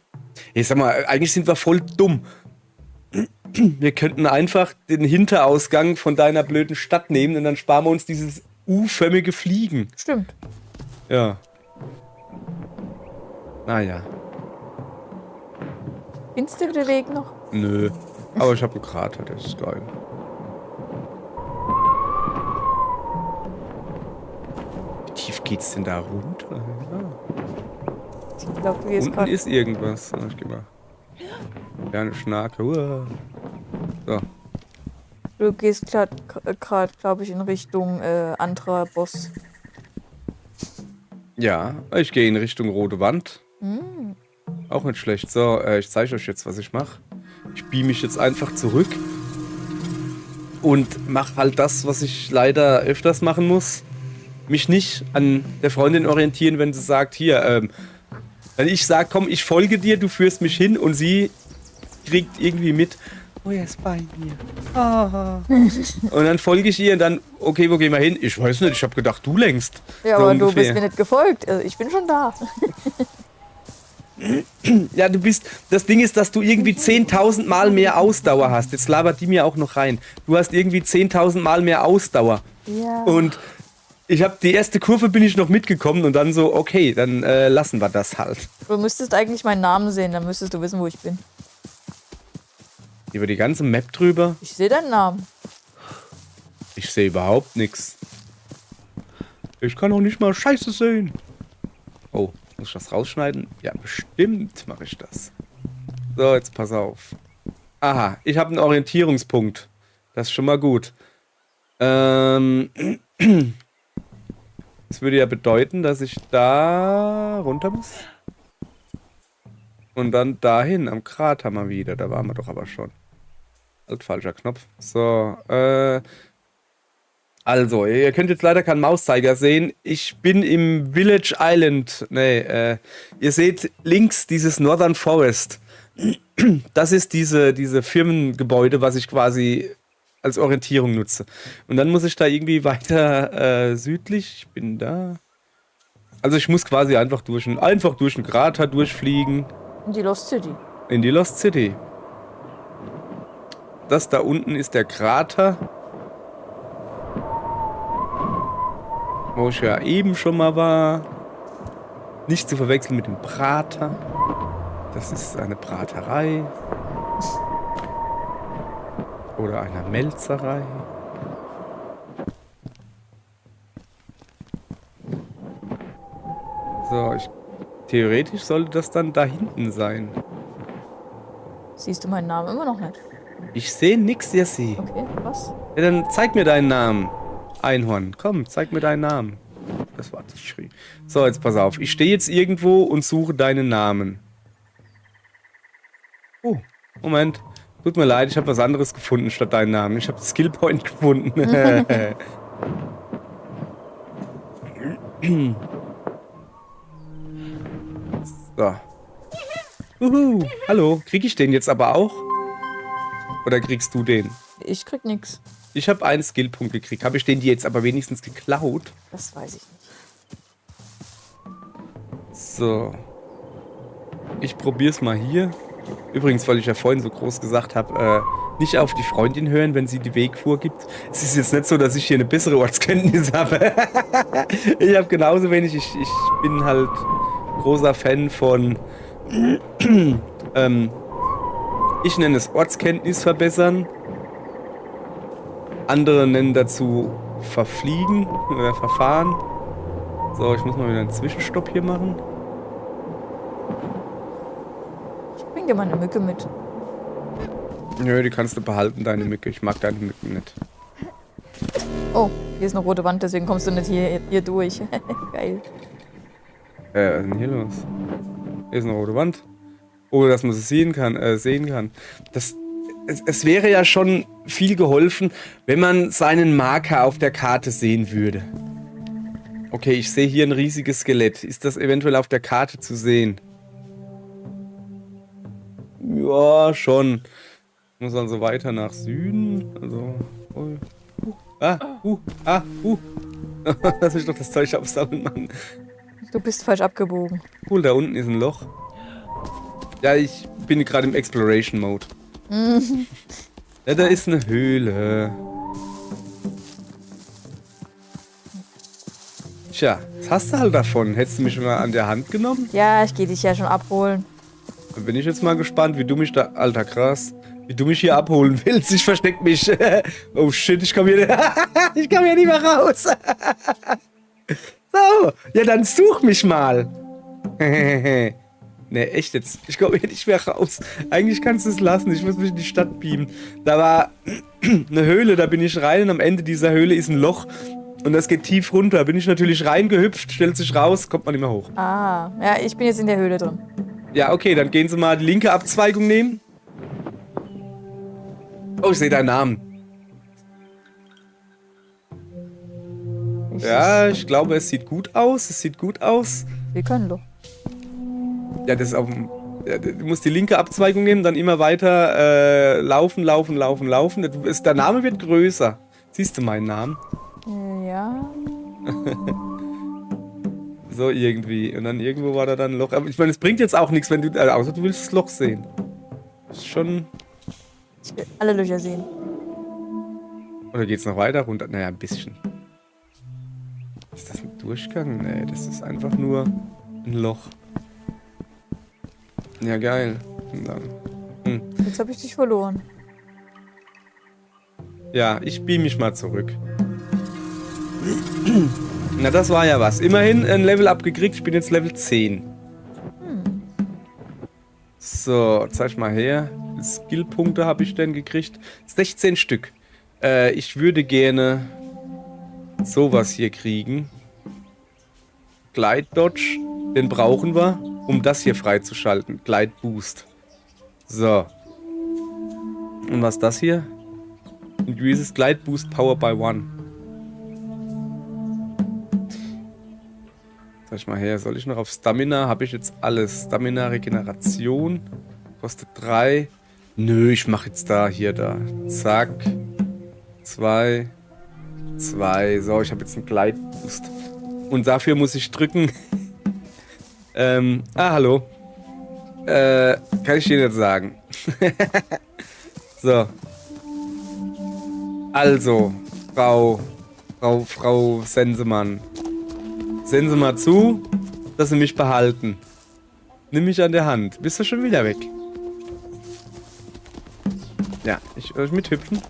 Ich sag mal, eigentlich sind wir voll dumm. Wir könnten einfach den Hinterausgang von deiner blöden Stadt nehmen und dann sparen wir uns dieses U-förmige Fliegen. Stimmt. Ja. Naja. Findest du den Weg noch? Nö. Aber ich habe einen Krater, der ist geil. Wie tief geht's denn da runter? Ja. Ich glaube, du gehst Unten gerade. ist irgendwas. Ich geh mal. Ja, eine Schnarke. Uah. So. Du gehst gerade, glaube ich, in Richtung anderer Boss. Ja, ich gehe in Richtung rote Wand. Auch nicht schlecht. So, ich zeige euch jetzt, was ich mache. Ich beam mich jetzt einfach zurück und mache halt das, was ich leider öfters machen muss. Mich nicht an der Freundin orientieren, wenn sie sagt, hier, wenn ich sage, komm, ich folge dir, du führst mich hin und sie kriegt irgendwie mit, oh, er ist bei mir. Ah. Und dann folge ich ihr und dann, okay, wo gehen wir hin? Ich weiß nicht, ich habe gedacht, du längst. Ja, So aber du ungefähr. bist mir nicht gefolgt. Also ich bin schon da. Ja, du bist. Das Ding ist, dass du irgendwie 10.000 Mal mehr Ausdauer hast. Jetzt labert die mir auch noch rein. Du hast irgendwie 10.000 Mal mehr Ausdauer. Ja. Und ich habe die erste Kurve bin ich noch mitgekommen und dann so, okay, dann lassen wir das halt. Du müsstest eigentlich meinen Namen sehen, dann müsstest du wissen, wo ich bin. Über die ganze Map drüber? Ich sehe deinen Namen. Ich sehe überhaupt nichts. Ich kann auch nicht mal Scheiße sehen. Oh, muss ich das rausschneiden? Ja, bestimmt mache ich das. So, jetzt pass auf. Aha, ich habe einen Orientierungspunkt. Das ist schon mal gut. Das würde ja bedeuten, dass ich da runter muss. Und dann dahin, am Krater mal wieder. Da waren wir doch aber schon. Halt, falscher Knopf. So, also, ihr könnt jetzt leider keinen Mauszeiger sehen. Ich bin im Village Island. Nee, ihr seht links dieses Northern Forest. Das ist diese Firmengebäude, was ich quasi als Orientierung nutze. Und dann muss ich da irgendwie weiter südlich. Ich bin da. Also ich muss quasi einfach durch den Krater durchfliegen. In die Lost City. In die Lost City. Das da unten ist der Krater. Wo ich ja eben schon mal war. Nicht zu verwechseln mit dem Prater. Das ist eine Braterei. Oder einer Melzerei. So, theoretisch sollte das dann da hinten sein. Siehst du meinen Namen immer noch nicht? Ich sehe nix, Jessie. Okay, was? Ja, dann zeig mir deinen Namen. Einhorn, komm, zeig mir deinen Namen. Das war zu schrie. So, jetzt pass auf. Ich stehe jetzt irgendwo und suche deinen Namen. Oh, Moment. Tut mir leid, ich habe was anderes gefunden statt deinen Namen. Ich habe Skillpoint gefunden. So. Hallo, krieg ich den jetzt aber auch? Oder kriegst du den? Ich krieg nix. Ich habe einen Skillpunkt gekriegt. Habe ich den dir jetzt aber wenigstens geklaut? Das weiß ich nicht. So. Ich probier's mal hier. Übrigens, weil ich ja vorhin so groß gesagt habe, nicht auf die Freundin hören, wenn sie die Weg vorgibt. Es ist jetzt nicht so, dass ich hier eine bessere Ortskenntnis habe. Ich habe genauso wenig. Ich bin halt großer Fan von ich nenne es Ortskenntnis verbessern. Andere nennen dazu verfliegen oder verfahren. So, ich muss mal wieder einen Zwischenstopp hier machen. Ich bring dir mal eine Mücke mit. Nö, die kannst du behalten, deine Mücke. Ich mag deine Mücken nicht. Oh, hier ist eine rote Wand, deswegen kommst du nicht hier durch. Geil. Was ist denn hier los? Hier ist eine rote Wand. Oh, dass man sie sehen kann. Es wäre ja schon viel geholfen, wenn man seinen Marker auf der Karte sehen würde. Okay, ich sehe hier ein riesiges Skelett. Ist das eventuell auf der Karte zu sehen? Ja, schon. Ich muss also weiter nach Süden. Also. Lass mich doch das Zeug aufsammeln, Mann. Du bist falsch abgebogen. Cool, da unten ist ein Loch. Ja, ich bin gerade im Exploration-Mode. Ja, da ist eine Höhle. Tja, was hast du halt davon? Hättest du mich mal an der Hand genommen? Ja, ich gehe dich ja schon abholen. Dann bin ich jetzt mal gespannt, wie du mich da... Alter, krass. Wie du mich hier abholen willst. Ich versteck mich. Oh shit, ich komme hier... ich komme hier nicht mehr raus. So, ja, dann such mich mal. Ne, echt jetzt. Ich komme hier nicht mehr raus. Eigentlich kannst du es lassen. Ich muss mich in die Stadt beamen. Da war eine Höhle, da bin ich rein und am Ende dieser Höhle ist ein Loch. Und das geht tief runter. Bin ich natürlich reingehüpft, stellt sich raus, kommt man nicht mehr hoch. Ah, ja, ich bin jetzt in der Höhle drin. Ja, okay, dann gehen Sie mal die linke Abzweigung nehmen. Oh, ich sehe deinen Namen. Ja, ich glaube, es sieht gut aus. Es sieht gut aus. Wir können doch. Ja, das ist auf dem... Ja, du musst die linke Abzweigung nehmen, dann immer weiter laufen. Der Name wird größer. Siehst du meinen Namen? Ja. So irgendwie. Und dann irgendwo war da dann ein Loch. Aber ich meine, es bringt jetzt auch nichts, wenn du... außer du willst das Loch sehen. Das ist schon... Ich will alle Löcher sehen. Oder geht's noch weiter runter? Naja, ein bisschen. Ist das ein Durchgang? Nee, das ist einfach nur ein Loch. Ja, geil. Und dann, Jetzt habe ich dich verloren. Ja, ich beam mich mal zurück. Na, das war ja was. Immerhin ein Level abgekriegt. Ich bin jetzt Level 10. So, zeig mal her. Skillpunkte habe ich denn gekriegt? 16 Stück. Ich würde gerne sowas hier kriegen. Glide Dodge. Den brauchen wir, um das hier freizuschalten. Glide Boost. So. Und was ist das hier? Increases Glide Boost Power by 1. Sag ich mal her, soll ich noch auf Stamina? Habe ich jetzt alles. Stamina, Regeneration. Kostet 3. Nö, ich mache jetzt da. Zack. 2. 2. So, ich habe jetzt einen Glide Boost. Und dafür muss ich drücken. Hallo. Kann ich dir nicht sagen. So. Also, Frau Sensemann. Sehen Sie mal zu, dass Sie mich behalten. Nimm mich an der Hand. Bist du schon wieder weg? Ja, ich mithüpfen.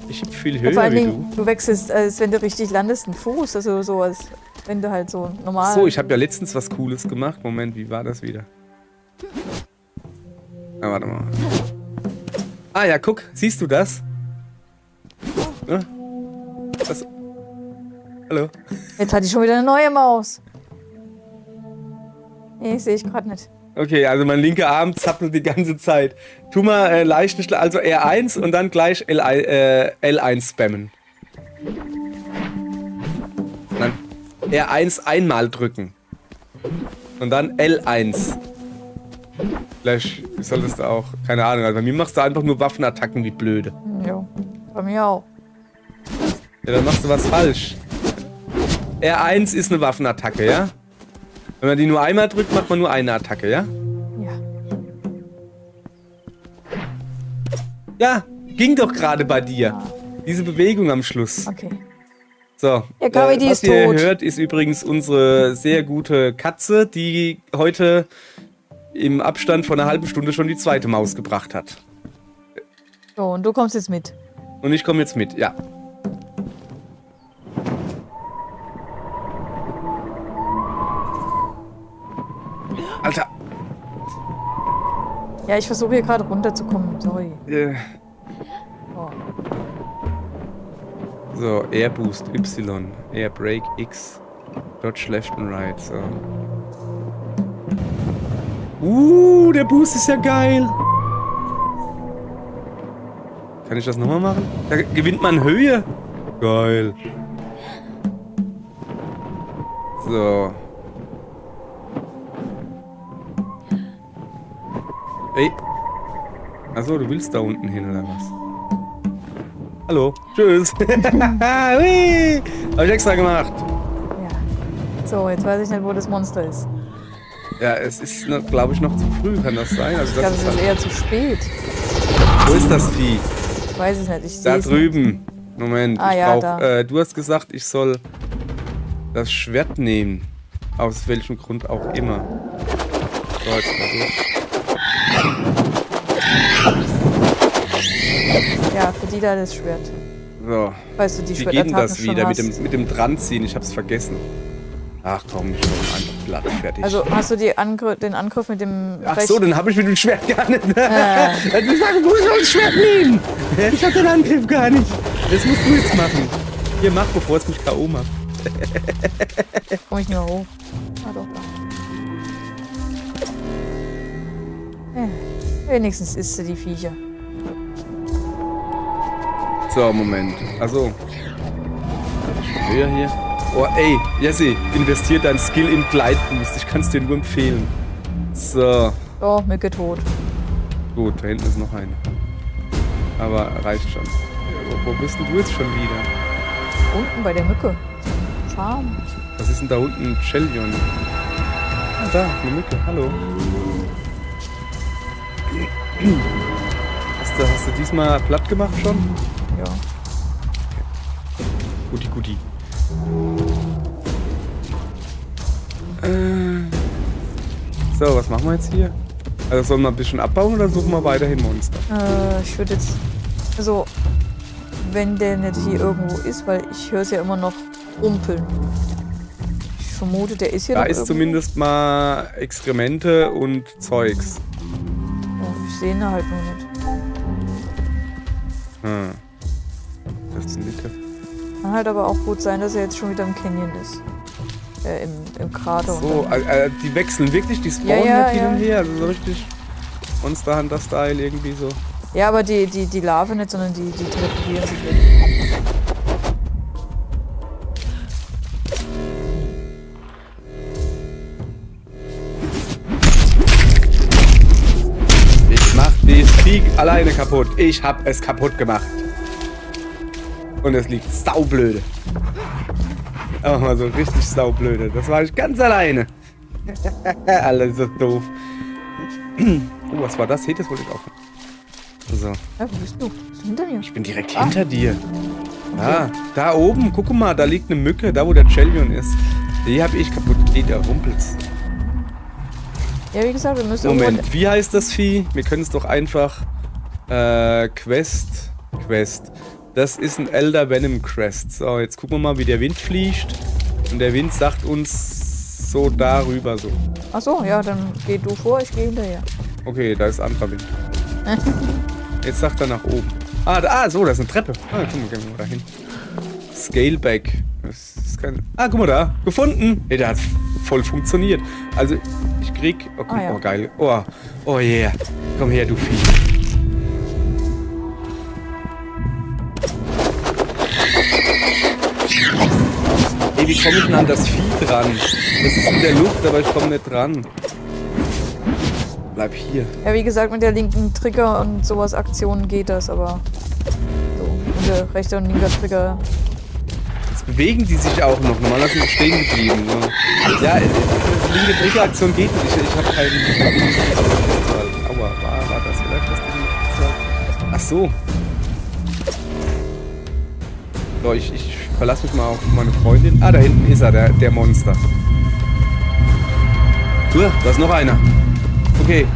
Ich hüpfe viel höher Vor allen wie Dingen, du wechselst, als wenn du richtig landest, einen Fuß. Also so, als wenn du halt so normal... So, ich habe ja letztens was Cooles gemacht. Moment, wie war das wieder? Ah, warte mal. Ah ja, guck. Siehst du das? Ja? Das... Hallo? Jetzt hatte ich schon wieder eine neue Maus. Nee, sehe ich gerade nicht. Okay, also mein linker Arm zappelt die ganze Zeit. Tu mal leichten Schlag, also R1 und dann gleich L1 spammen. Dann R1 einmal drücken. Und dann L1. Vielleicht solltest du auch, keine Ahnung, also bei mir machst du einfach nur Waffenattacken wie blöde. Ja, bei mir auch. Ja, dann machst du was falsch. R1 ist eine Waffenattacke, ja? Wenn man die nur einmal drückt, macht man nur eine Attacke, ja? Ja. Ja, ging doch gerade bei dir. Diese Bewegung am Schluss. Okay. So, Der Comedy was ist ihr tot. hört, ist übrigens unsere sehr gute Katze, die heute im Abstand von einer halben Stunde schon die zweite Maus gebracht hat. So, und du kommst jetzt mit. Und ich komme jetzt mit, ja. Alter. Ja, ich versuche hier gerade runterzukommen. Sorry. Oh. So, Air Boost Y, Air Brake X, Dodge Left and Right, so. Der Boost ist ja geil. Kann ich das nochmal machen? Da gewinnt man Höhe. Geil. So. Ey. Achso, du willst da unten hin oder was? Hallo. Tschüss. Hui. Hab ich extra gemacht. Ja. So, jetzt weiß ich nicht, wo das Monster ist. Ja, es ist, glaube ich, noch zu früh, kann das sein? Also Ich glaube, es ist eher zu spät. Wo ist das Vieh? Ich weiß es nicht. Ich sehe Da es drüben. Moment, Ah, ich ja, brauch, da. du hast gesagt, ich soll das Schwert nehmen. Aus welchem Grund auch immer. So, jetzt mal durch. nicht. Ja, für die da das Schwert. So. Weißt du, die Wie geht denn Schwertattacken das schon wieder? hast. Mit dem Dranziehen, ich hab's vergessen. Ach komm, ich bin einfach platt, fertig. Also hast du den Angriff mit dem Ach so, dann habe ich mit dem Schwert gar nicht. Du sagst, wo soll ich das Schwert nehmen? Ich hab den Angriff gar nicht. Das musst du jetzt machen. Hier, mach, bevor es mich K.O. macht. Komm ich nicht mehr hoch. Ah doch, da. Ja. Wenigstens isst sie die Viecher. So, Moment. Also. Höher hier. Oh, ey, Jesse, investier dein Skill in Glide Boost. Ich kann es dir nur empfehlen. So. Oh, Mücke tot. Gut, da hinten ist noch eine. Aber reicht schon. Wo bist denn du jetzt schon wieder? Unten bei der Mücke. Farm. Was ist denn da unten? Chellion. Ah, da, eine Mücke. Hallo. Hast du diesmal platt gemacht schon? Ja. Guti, guti. So, was machen wir jetzt hier? Also sollen wir ein bisschen abbauen oder suchen wir weiterhin Monster? Ich würde jetzt. Also. wenn der nicht hier irgendwo ist, weil ich höre es ja immer noch rumpeln. Ich vermute, der ist hier Da noch ist irgendwo. zumindest mal Exkremente und Zeugs. Oh, ich sehe ihn halt nur nicht. Hm. Das ist ein Liter. Kann halt aber auch gut sein, dass er jetzt schon wieder im Canyon ist. Im Krater. So, und die wechseln wirklich, die spawnen Ja, nicht hin und ja. her. Also so richtig Monster Hunter-Style irgendwie so. ja, aber die Larve nicht, sondern die teleportieren sich weg. Ich mach das Vieh alleine kaputt. Ich hab es kaputt gemacht. Und es liegt saublöde. Aber mal so richtig saublöde. Das war ich ganz alleine. Alles so doof. Oh, was war das? Hey, das wollte ich auch. So, Ja, wo bist du? Bist du hinter mir? ich bin direkt hinter dir. Ja, da oben, guck mal, da liegt eine Mücke, da wo der Chellion ist. Die hab ich kaputt. Geht, der rumpelt's. Ja, wie gesagt, wir müssen Moment, wie heißt das Vieh? Wir können es doch einfach Quest. Das ist ein Elder Venom Crest. So, jetzt gucken wir mal, wie der Wind fliegt. Und der Wind sagt uns so darüber so. Achso, ja, dann geh du vor, ich gehe hinterher. Okay, da ist anderer Wind. Jetzt sagt er nach oben. So, da ist eine Treppe. Guck mal, gehen wir mal dahin. Scaleback. Das ist kein... guck mal da. Gefunden. Ey, der hat voll funktioniert. Also, ich krieg... Oh, guck, Ja. oh geil. Oh yeah. Komm her, du Vieh. Ey, wie komme ich denn an das Vieh dran? Das ist in der Luft, aber ich komme nicht dran. Bleib hier. Ja, wie gesagt, mit der linken Trigger und sowas Aktionen geht das, aber so. Und der rechte und linker Trigger. Jetzt bewegen die sich auch noch. Normalerweise sind sie stehen geblieben. Ne? Ja, die linke Triggeraktion geht nicht. Ich habe keinen... Aua, war das vielleicht was die... Ach so. So, ich verlasse mich mal auf meine Freundin. Da hinten ist er, der Monster. Da ist noch einer. Okay.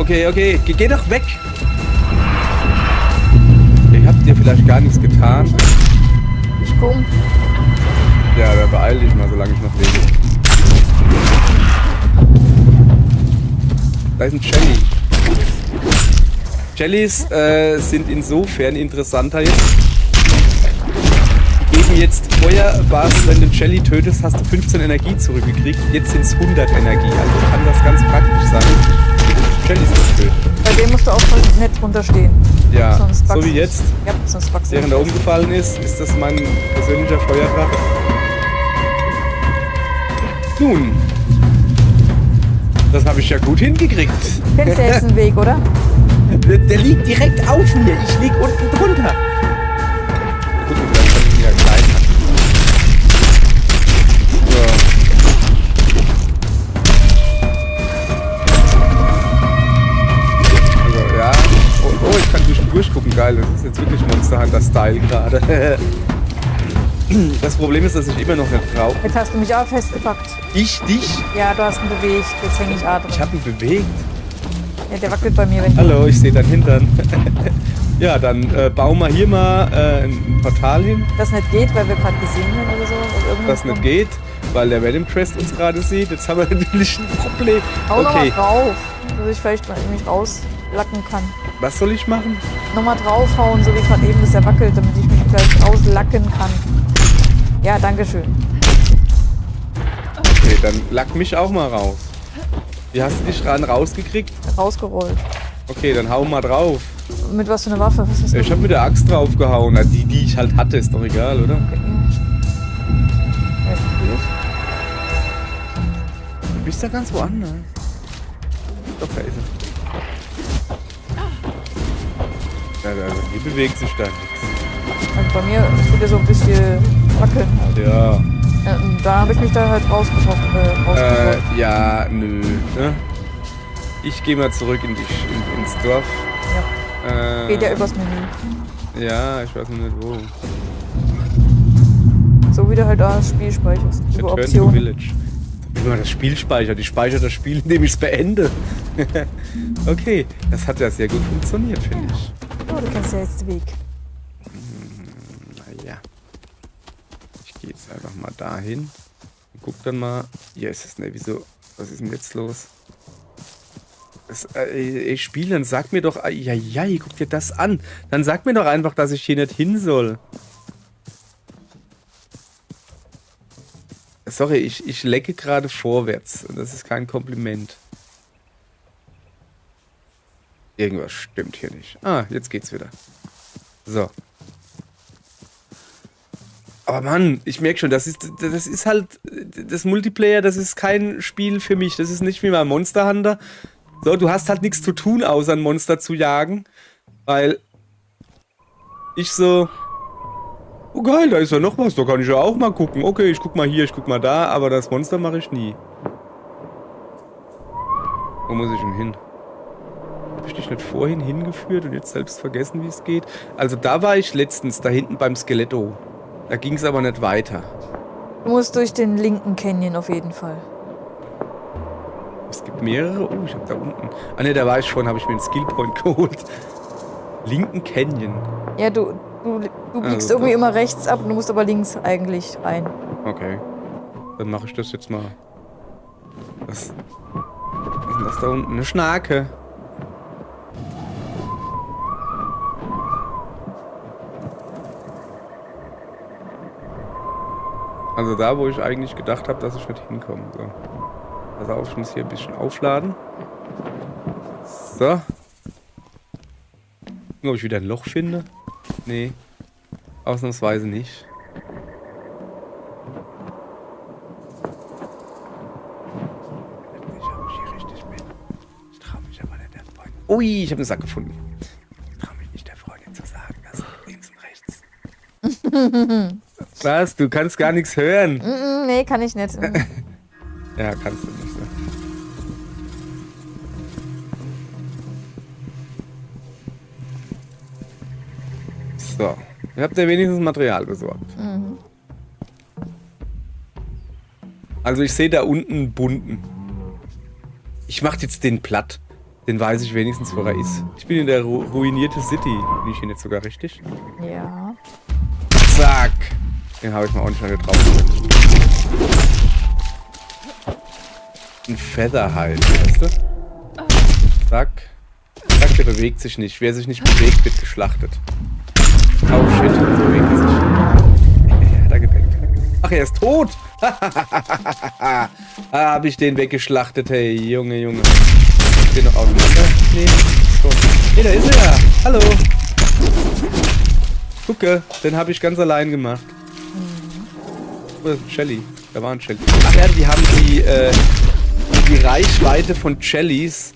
Geh doch weg. Ihr habt dir vielleicht gar nichts getan. Ich komm. Ja, da beeil dich mal, solange ich noch lebe. Da ist ein Jelly. Jellys sind insofern interessanter jetzt. Die geben jetzt, vorher war es, wenn du einen Jelly tötest, hast du 15 Energie zurückgekriegt. Jetzt sind es 100 Energie. Also kann das ganz praktisch sein. Jellys nicht töten. Bei dem musst du auch nett runterstehen. Ja, Sonst so wachst wie du. jetzt. Ja, sonst wachst du. Während er umgefallen ist das mein persönlicher Feuerdrache. Nun, das habe ich ja gut hingekriegt. Kennst du jetzt einen Weg, oder? Der liegt direkt auf mir. Ich lieg unten drunter. Gut, vielleicht kann ich ihn ja klein machen. So. Also, ja. Oh, ich kann durchgucken. Geil, das ist jetzt wirklich Monster Hunter Style gerade. Das Problem ist, dass ich immer noch nicht drauf. Jetzt hast du mich auch festgepackt. Ich dich? Ja, du hast ihn bewegt. Jetzt hänge ich A drin. Ich habe ihn bewegt. Ja, der wackelt bei mir, wenn ich. Hallo, ich sehe dein Hintern. Ja, dann bauen wir hier mal ein Portal hin. Das nicht geht, weil wir gerade gesehen haben oder so. aus irgendeinem Das nicht Grund. geht, weil der Venom Crest uns gerade sieht. Jetzt haben wir natürlich ein Problem. Hau nochmal Okay, drauf, dass ich vielleicht mal mich rauslacken kann. was soll ich machen? Nochmal draufhauen, so wie gerade eben, dass er wackelt, damit ich mich gleich rauslacken kann. Ja, danke schön. Okay, dann lack mich auch mal raus. Wie hast du dich rausgekriegt? Rausgerollt. Okay, dann hau mal drauf. Mit was für eine Waffe? Was ist Ich habe mit der Axt draufgehauen. Na, die ich halt hatte, ist doch egal, oder? Okay. Ja, probier Du bist ja ganz woanders. Doch, da ist er. Ja, also hier bewegt sich da nichts. Also bei mir tut er so ein bisschen wackeln halt. Ja. Und da habe ich mich da halt rausgerollt. Ja, nö. Ne? Ich gehe mal zurück ins Dorf. Ja. Geht ja übers Menü. Ja, ich weiß noch nicht wo. So wie du halt das Spiel speicherst. Über Return to Optionen. Village. Wie man das Spiel speichert. Ich speichere das Spiel, indem ich es beende. Okay, das hat ja sehr gut funktioniert, finde ich. Oh, du kennst ja jetzt den Weg. Ja. Ich gehe jetzt einfach mal dahin. Guck dann mal. Hier ist es, ne? Wieso? Was ist denn jetzt los? Ich spiele, dann sag mir doch. Ja, guck dir das an. Dann sag mir doch einfach, dass ich hier nicht hin soll. Sorry, ich lecke gerade vorwärts. Und das ist kein Kompliment. Irgendwas stimmt hier nicht. Ah, jetzt geht's wieder. So. Aber Mann, ich merke schon, das ist halt, das Multiplayer, das ist kein Spiel für mich. Das ist nicht wie mein Monster Hunter. So, du hast halt nichts zu tun, außer ein Monster zu jagen. Weil ich so, oh geil, da ist ja noch was, da kann ich ja auch mal gucken. Okay, ich guck mal hier, ich guck mal da, aber das Monster mache ich nie. Wo muss ich denn hin? Habe ich dich nicht vorhin hingeführt und jetzt selbst vergessen, wie es geht? Also da war ich letztens, da hinten beim Skeletto. Da ging es aber nicht weiter. Du musst durch den linken Canyon auf jeden Fall. Es gibt mehrere. Oh, ich hab da unten. Ah ne, da war ich schon, habe ich mir einen Skillpoint geholt. Linken Canyon. Ja, du biegst Also irgendwie immer rechts ab, du musst aber links eigentlich rein. Okay. Dann mache ich das jetzt mal. Was ist denn das da unten? Eine Schnake. Also da, wo ich eigentlich gedacht habe, dass ich nicht hinkomme. So. Pass auf, ich muss hier ein bisschen aufladen. So. Gucken, ob ich wieder ein Loch finde. Nee. Ausnahmsweise nicht. Ich traue mich aber nicht der Freundin. Ui, ich habe einen Sack gefunden. Ich traue mich nicht der Freundin zu sagen, dass links und rechts. Was? Du kannst gar nichts hören. Nee, kann ich nicht. Ja, kannst du nicht. Ne? So. Ihr habt ja wenigstens Material besorgt. Mhm. Also ich sehe da unten einen bunten. Ich mach jetzt den platt. Den weiß ich wenigstens, wo er ist. Ich bin in der ruinierte City. Bin ich hier nicht sogar richtig? Ja. Zack. Den habe ich mal ordentlich noch drauf. Ein Featherhide, weißt du? Zack. Zack, der bewegt sich nicht. Wer sich nicht bewegt, wird geschlachtet. Oh shit, so bewegt er sich. Hat er gedenkt. Ach, er ist tot! Habe ich den weggeschlachtet, hey, Junge. Den noch auseinander? Nee, schon. Hey, da ist er ja. Hallo. Gucke, den habe ich ganz allein gemacht. Wo ist Shelly? Da war ein Shelly. Ach ja, die haben die Reichweite von Shellys.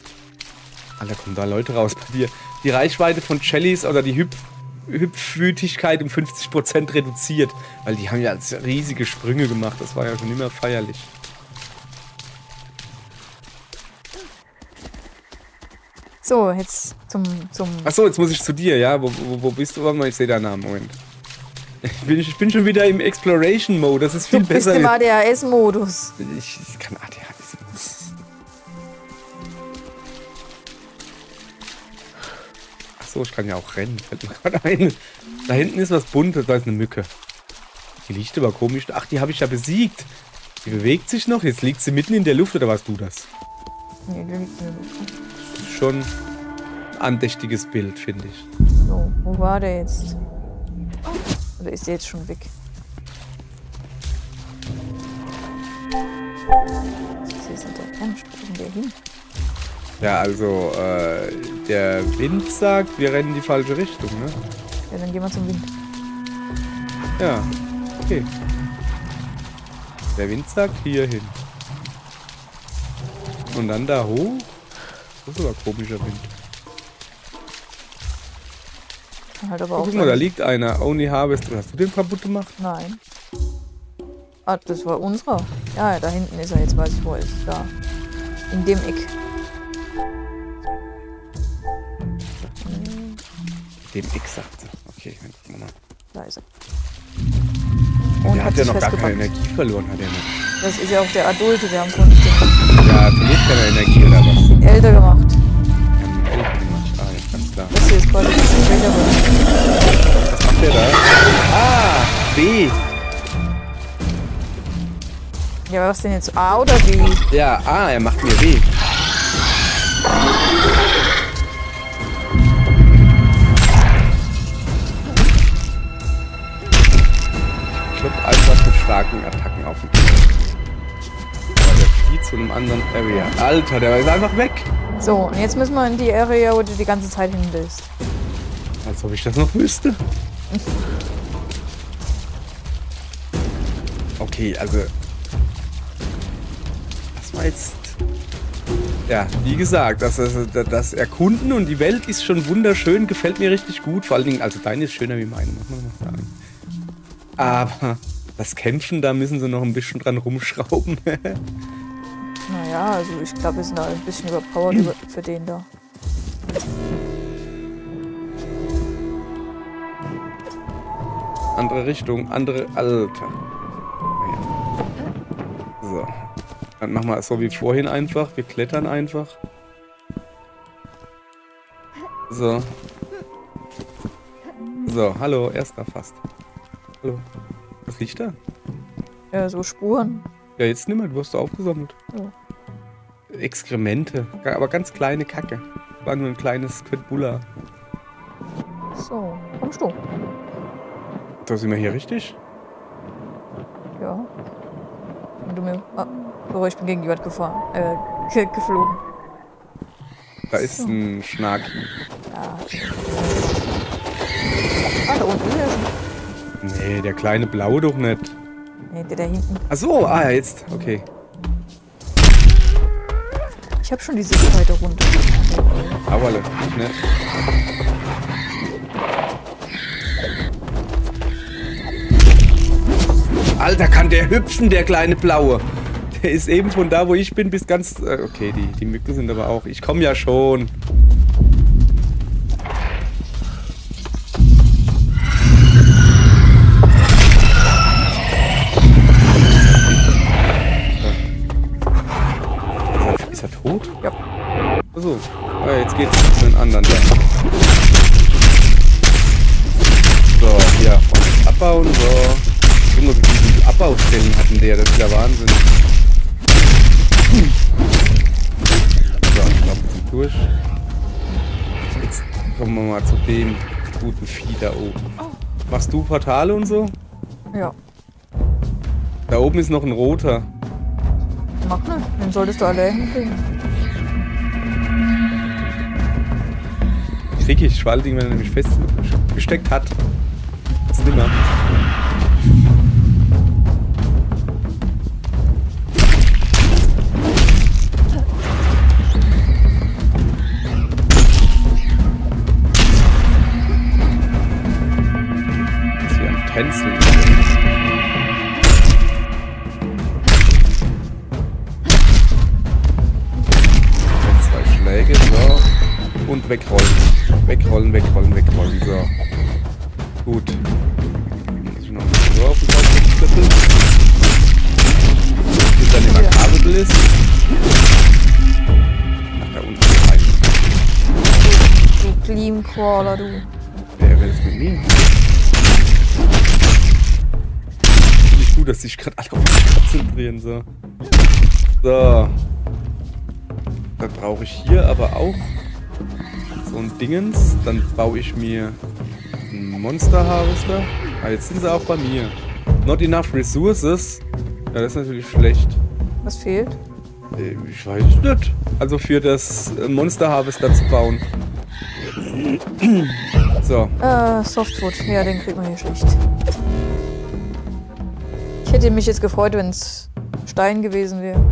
Alter, kommen da Leute raus bei dir. Die Reichweite von Shellys oder die Hüpfwütigkeit um 50% reduziert. Weil die haben ja riesige Sprünge gemacht. Das war ja schon immer feierlich. So, jetzt zum Achso, jetzt muss ich zu dir, ja? Wo bist du? Warte mal, ich sehe deinen Namen. Moment. Ich bin schon wieder im Exploration-Mode. Das ist viel du bist besser. im ADHS-Modus. Ich kann ADHS. Achso, ich kann ja auch rennen. Fällt mir gerade ein. Da hinten ist was Buntes. Da ist eine Mücke. Die liegt aber komisch. Ach, die habe ich ja besiegt. Die bewegt sich noch. Jetzt liegt sie mitten in der Luft. Oder warst du das? Nee, du liegst in der Luft. Das ist schon ein andächtiges Bild, finde ich. So, wo war der jetzt? Oder ist der jetzt schon weg? Was ist denn der Mensch? Wo ist denn der hin? Ja, also, der Wind sagt, wir rennen in die falsche Richtung, ne? Ja, dann gehen wir zum Wind. Ja, okay. Der Wind sagt hier hin. Und dann da hoch. Das ist aber komischer Wind. Halt aber auch Guck mal, da liegt einer. Only Harvest. Hast du den kaputt gemacht? Nein. Ah, das war unserer. Ja, da hinten ist er. Jetzt weiß ich, wo er ist. Da. In dem Eck. Dem X sagt sie. Okay, dann gucken wir mal. Da ist er. Und Und der hat hat ja sich noch gar keine festgebackt. Energie verloren, hat er nicht. Das ist ja auch der Adulte. Wir haben von den Ja, verliert keine Energie oder was? älter gemacht. Wir haben einen Eltern gemacht. Ah, ja, ganz klar. Das hier ist quasi ein bisschen schwächer. Was macht der da? Ah! weh. Ja, was denn jetzt? A oder B? Ja, er macht mir weh. Ich klopp einfach mit starken Attacken auf den Kopf. Aber der flieht zu einem anderen Area. Alter, der ist einfach weg. So, und jetzt müssen wir in die Area, wo du die ganze Zeit hin willst. Als ob ich das noch wüsste. Okay, also... Das war jetzt... Ja, wie gesagt, das Erkunden und die Welt ist schon wunderschön, gefällt mir richtig gut. Vor allen Dingen, also deine ist schöner wie meine, muss man mal sagen. Aber das Kämpfen, da müssen sie noch ein bisschen dran rumschrauben. Naja, also ich glaube, wir sind da ein bisschen überpowered für den da. Andere Richtung, andere... Alter. So. Dann machen wir es so wie vorhin einfach. Wir klettern einfach. So. So, hallo, erster fast. Hallo. Was liegt da? Ja, so Spuren. Ja, jetzt nimmer, du hast aufgesammelt. Ja. Exkremente, aber ganz kleine Kacke. War nur ein kleines Quetbulla. So, kommst du? Da sind wir hier richtig? Ja. Und du mir... Ah, so, ich bin gegen die Wand gefahren. Geflogen. Da ist ein Schnarki. Ja. Ah, da unten ist er. Nee, der kleine Blaue doch nicht. Nee, der da hinten. Ach so, jetzt. Okay. Ich habe schon diese zweite Runde. Auerle, ne? Alter, kann der hüpfen, der kleine Blaue. Der ist eben von da, wo ich bin, bis ganz... Okay, die Mücken sind aber auch... Ich komme ja schon. Ist er tot? Ja. Achso. Ah, jetzt geht's zu den anderen. Ja. So, hier. Und abbauen. So. Junge, wie viele Abbaustellen hatten der? Das ist ja Wahnsinn. So, ich glaube, wir sind durch. Jetzt kommen wir mal zu dem guten Vieh da oben. Machst du Portale und so? Ja. Da oben ist noch ein roter. Mach nicht. Den solltest du alle hinkriegen. Krieg ich Schwalding, wenn er nämlich festgesteckt hat. Jetzt nimmer. Ist hier am Tänzeln. Zwei Schläge, so. Und wegrollen. Wegrollen, wegrollen, wegrollen. So. Gut. Muss ich noch ein bisschen so auf den Kopf schnippeln. Bis dann immer Kabel ist. Ach, da unten rein. Du Gleam-Crawler, du. Wer will das mit mir? Finde ich gut, dass sich gerade alle auf mich konzentrieren. So. So. Dann brauche ich hier aber auch so ein Dingens. Dann baue ich mir einen Monster Harvester. Ah, jetzt sind sie auch bei mir. Not enough resources. Ja, das ist natürlich schlecht. Was fehlt? Ich weiß es nicht. Also für das Monster Harvester zu bauen. So. Softwood. Ja, den kriegt man hier schlecht. Ich hätte mich jetzt gefreut, wenn es Stein gewesen wäre.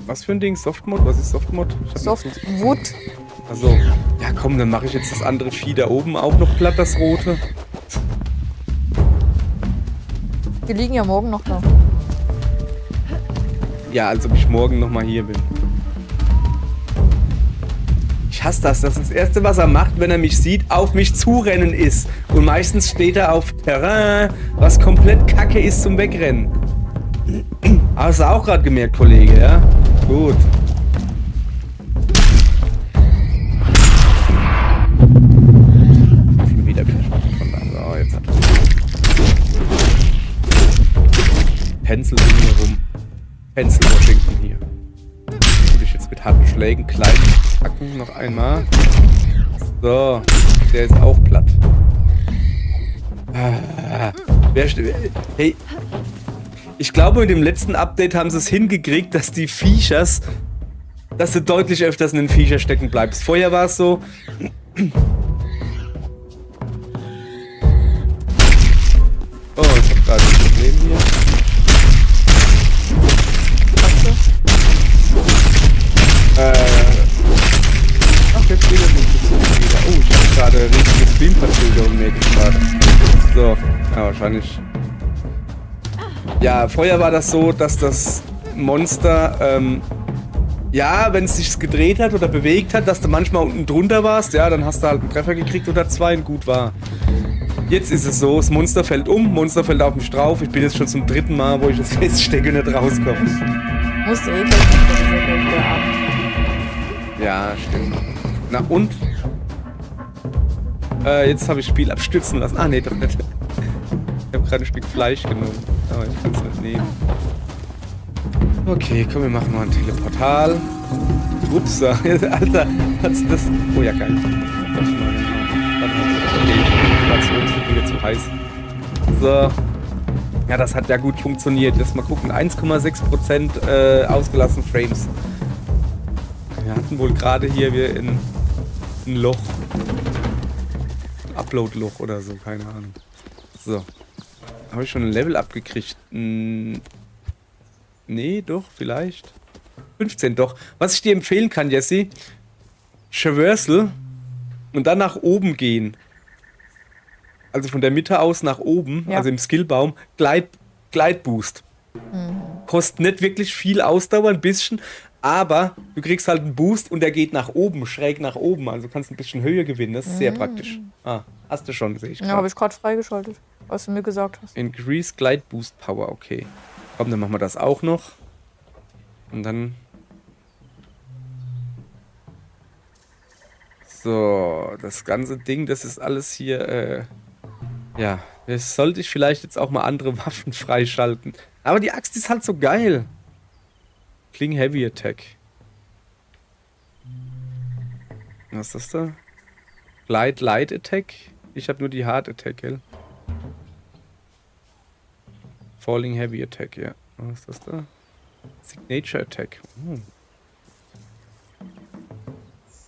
Was für ein Ding? Softmod? Was ist Softmod? Softwood. Also, ja komm, dann mache ich jetzt das andere Vieh da oben auch noch platt, das rote. Wir liegen ja morgen noch da. Ja, als ob ich morgen nochmal hier bin. Ich hasse das. Das ist das Erste, was er macht, wenn er mich sieht, auf mich zurennen ist. Und meistens steht er auf Terrain, was komplett kacke ist zum Wegrennen. Aber hast du auch gerade gemerkt, Kollege, ja? Gut. Schon wieder bin ich von da. So, jetzt hat er. Pencil-Dinge rum. Pencil Washington hier. Würde ich jetzt mit harten Schlägen klein packen. Noch einmal. So. Der ist auch platt. Hey. Ich glaube, mit dem letzten Update haben sie es hingekriegt, dass die Viechers, dass du deutlich öfters in den Viecher stecken bleibst. Vorher war es so. Oh, ich hab gerade ein Problem hier. Ach, jetzt geht es nicht wieder. Oh, ich hab gerade richtige Stream-Verzögerung mäßig gerade. So, ja, wahrscheinlich. Ja, vorher war das so, dass das Monster, ja, wenn es sich gedreht hat oder bewegt hat, dass du manchmal unten drunter warst, ja, dann hast du halt einen Treffer gekriegt oder zwei und gut war. Jetzt ist es so, das Monster fällt um, Monster fällt auf mich drauf. Ich bin jetzt schon zum 3. Mal, wo ich das feststecke und nicht rauskomme. Musst du gleich wieder ab. Ja, stimmt. Na und? Jetzt habe ich das Spiel abstürzen lassen. Ah, nee, doch nicht. Ich habe gerade ein Stück Fleisch genommen. Aber ich kann es nicht nehmen. Okay, komm, wir machen mal ein Teleportal. Ups, Alter, hat's das... Oh ja, geil. Warte mal. Okay, es wird wieder zu heiß. So. Ja, das hat ja gut funktioniert. Lass mal gucken. 1,6% ausgelassen Frames. Wir hatten wohl gerade hier ein Loch. Ein Upload-Loch oder so, keine Ahnung. So. Habe ich schon ein Level abgekriegt? Nee, doch, vielleicht. 15 doch. Was ich dir empfehlen kann, Jesse, Traversal und dann nach oben gehen. Also von der Mitte aus nach oben, ja. Also im Skillbaum, Gleitboost. Kostet nicht wirklich viel Ausdauer, ein bisschen, aber du kriegst halt einen Boost und der geht nach oben, schräg nach oben. Also du kannst ein bisschen Höhe gewinnen, das ist sehr praktisch. Ah, hast du schon, sehe ich grad. Ja, habe ich gerade freigeschaltet, was du mir gesagt hast. Increase Glide Boost Power, okay. Komm, dann machen wir das auch noch. Und dann... So, das ganze Ding, das ist alles hier, ja, jetzt sollte ich vielleicht jetzt auch mal andere Waffen freischalten. Aber die Axt ist halt so geil. Kling Heavy Attack. Was ist das da? Glide Light Attack? Ich habe nur die Hard Attack, gell? Falling Heavy Attack, ja. Was ist das da? Signature Attack.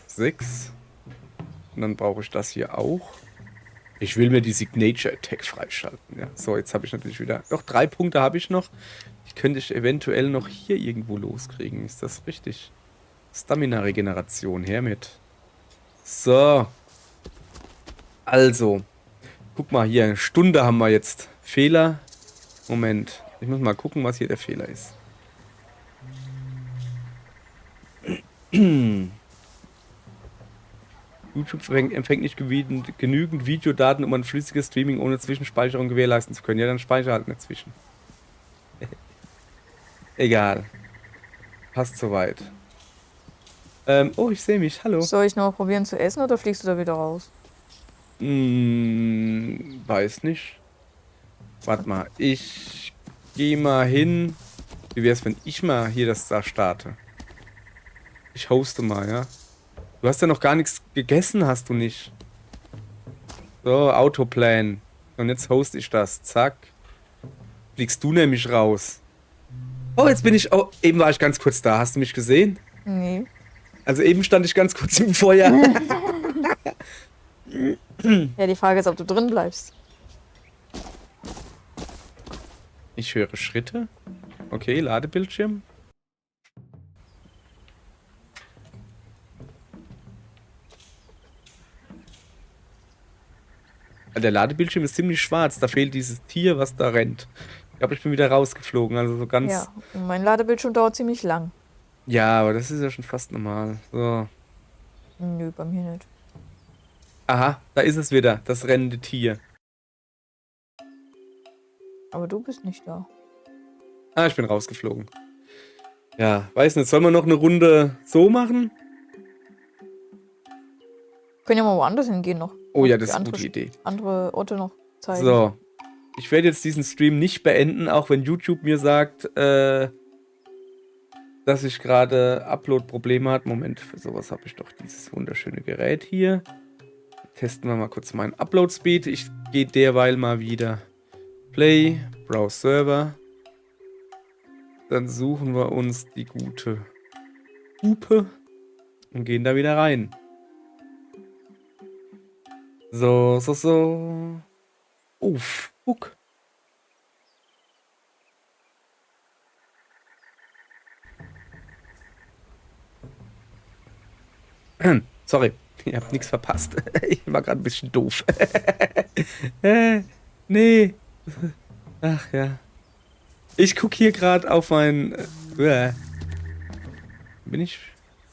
6. Und dann brauche ich das hier auch. Ich will mir die Signature Attack freischalten. Ja. So, jetzt habe ich natürlich wieder... Doch, 3 Punkte habe ich noch. Die könnte ich eventuell noch hier irgendwo loskriegen. Ist das richtig? Stamina-Regeneration. Her mit. So. Also. Guck mal hier. 1 Stunde haben wir jetzt. Fehler. Moment. Ich muss mal gucken, was hier der Fehler ist. YouTube empfängt nicht genügend Videodaten, um ein flüssiges Streaming ohne Zwischenspeicherung gewährleisten zu können. Ja, dann speicher halt nicht zwischen. Egal. Passt soweit. Oh, ich sehe mich. Hallo. Soll ich noch mal probieren zu essen oder fliegst du da wieder raus? Weiß nicht. Warte mal. Ich gehe mal hin. Wie wäre es, wenn ich mal hier das da starte? Ich hoste mal, ja. Du hast ja noch gar nichts gegessen, hast du nicht. So, Autoplan. Und jetzt hoste ich das. Zack. Fliegst du nämlich raus. Oh, jetzt bin ich... Oh, eben war ich ganz kurz da. Hast du mich gesehen? Nee. Also eben stand ich ganz kurz im Feuer. Ja, die Frage ist, ob du drin bleibst. Ich höre Schritte. Okay, Ladebildschirm. Der Ladebildschirm ist ziemlich schwarz. Da fehlt dieses Tier, was da rennt. Ich glaube, ich bin wieder rausgeflogen. Also so ganz... Ja, und mein Ladebildschirm dauert ziemlich lang. Ja, aber das ist ja schon fast normal. So. Nö, bei mir nicht. Aha, da ist es wieder. Das rennende Tier. Aber du bist nicht da. Ah, ich bin rausgeflogen. Ja, weiß nicht. Sollen wir noch eine Runde so machen? Können ja mal woanders hingehen noch. Oh ja, das Die ist eine andere gute Idee. Andere Orte noch zeigen. So. Ich werde jetzt diesen Stream nicht beenden, auch wenn YouTube mir sagt, dass ich gerade Upload-Probleme hat. Moment, für sowas habe ich doch dieses wunderschöne Gerät hier. Testen wir mal kurz meinen Upload-Speed. Ich gehe derweil mal wieder Play, Browse Server. Dann suchen wir uns die gute Hupe und gehen da wieder rein. So. Oh, fuck. Sorry, ihr habt nichts verpasst. Ich war gerade ein bisschen doof. Nee. Ach ja. Ich gucke hier gerade auf mein... Bin ich...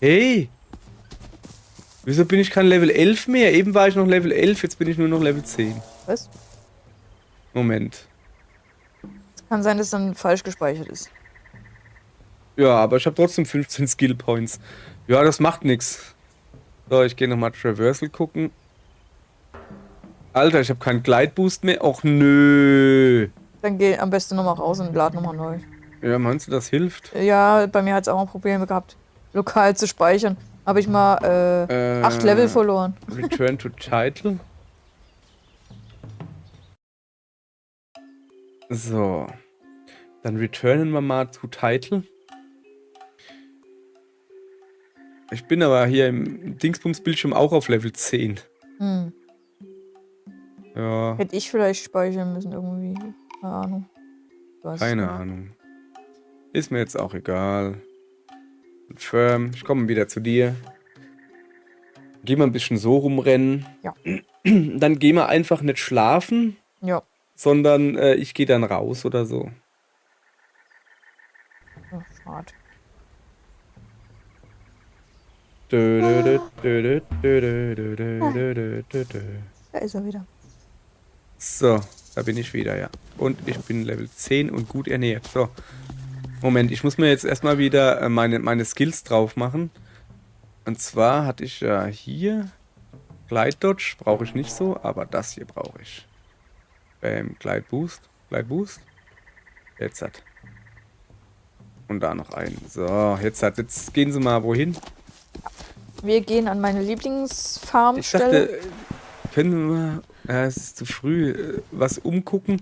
Hey! Wieso bin ich kein Level 11 mehr? Eben war ich noch Level 11, jetzt bin ich nur noch Level 10. Was? Moment. Kann sein, dass dann falsch gespeichert ist. Ja, aber ich habe trotzdem 15 Skill Points. Ja, das macht nichts. So, ich gehe nochmal Traversal gucken. Alter, ich habe keinen Glide Boost mehr. Och nö. Dann geh am besten nochmal raus und lad nochmal neu. Ja, meinst du, das hilft? Ja, bei mir hat es auch mal Probleme gehabt, lokal zu speichern. Habe ich mal 8 Level verloren. Return to Title. So. Dann returnen wir mal zu Title. Ich bin aber hier im Dingsbums-Bildschirm auch auf Level 10. Hm. Ja, Hätte ich vielleicht speichern müssen irgendwie. Keine Ahnung. Was? keine Ahnung. Ist mir jetzt auch egal. Confirm. Ich komme wieder zu dir. Geh mal ein bisschen so rumrennen. Ja. Dann geh mal einfach nicht schlafen, Ja. sondern ich gehe dann raus oder so. Oh, schade. Da ist er wieder. So, da bin ich wieder, ja. Und ich bin Level 10 und gut ernährt. So. Moment, ich muss mir jetzt erstmal wieder meine Skills drauf machen. Und zwar hatte ich ja hier Glide Dodge, brauche ich nicht so, aber das hier brauche ich. Glide Boost. Glide Boost. Jetzt hat. Und da noch einen. So, jetzt gehen sie mal wohin. Wir gehen an meine Ich Lieblingsfarmstelle. dachte, können wir, es ist zu früh, was umgucken,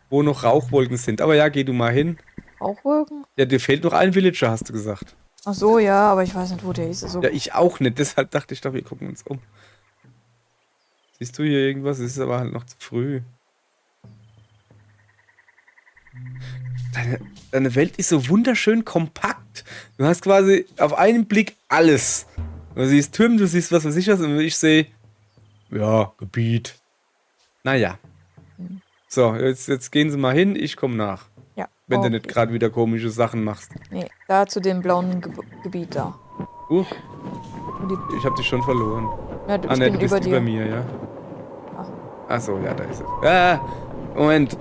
wo noch Rauchwolken sind. Aber ja, geh du mal hin. Rauchwolken? Ja, dir fehlt noch ein Villager, hast du gesagt. Ach so, ja, aber ich weiß nicht, wo der ist. Also, Ja, ich auch nicht. Deshalb dachte ich doch, wir gucken uns um. Siehst du hier irgendwas? Es ist aber halt noch zu früh. Deine Welt ist so wunderschön kompakt. Du hast quasi auf einen Blick alles. Du siehst Türme, du siehst was weiß ich was und ich sehe, ja, Gebiet. Naja. So, jetzt gehen sie mal hin, ich komme nach. ja. Wenn du okay. nicht gerade wieder komische Sachen machst. Nee, da zu dem blauen Gebiet da. Uh, Wo die, ich habe dich schon verloren. ja, Ah, ich ne, bin du bist über dir. über mir, ja. Ach. Achso, ja, da ist er. Ah, Moment.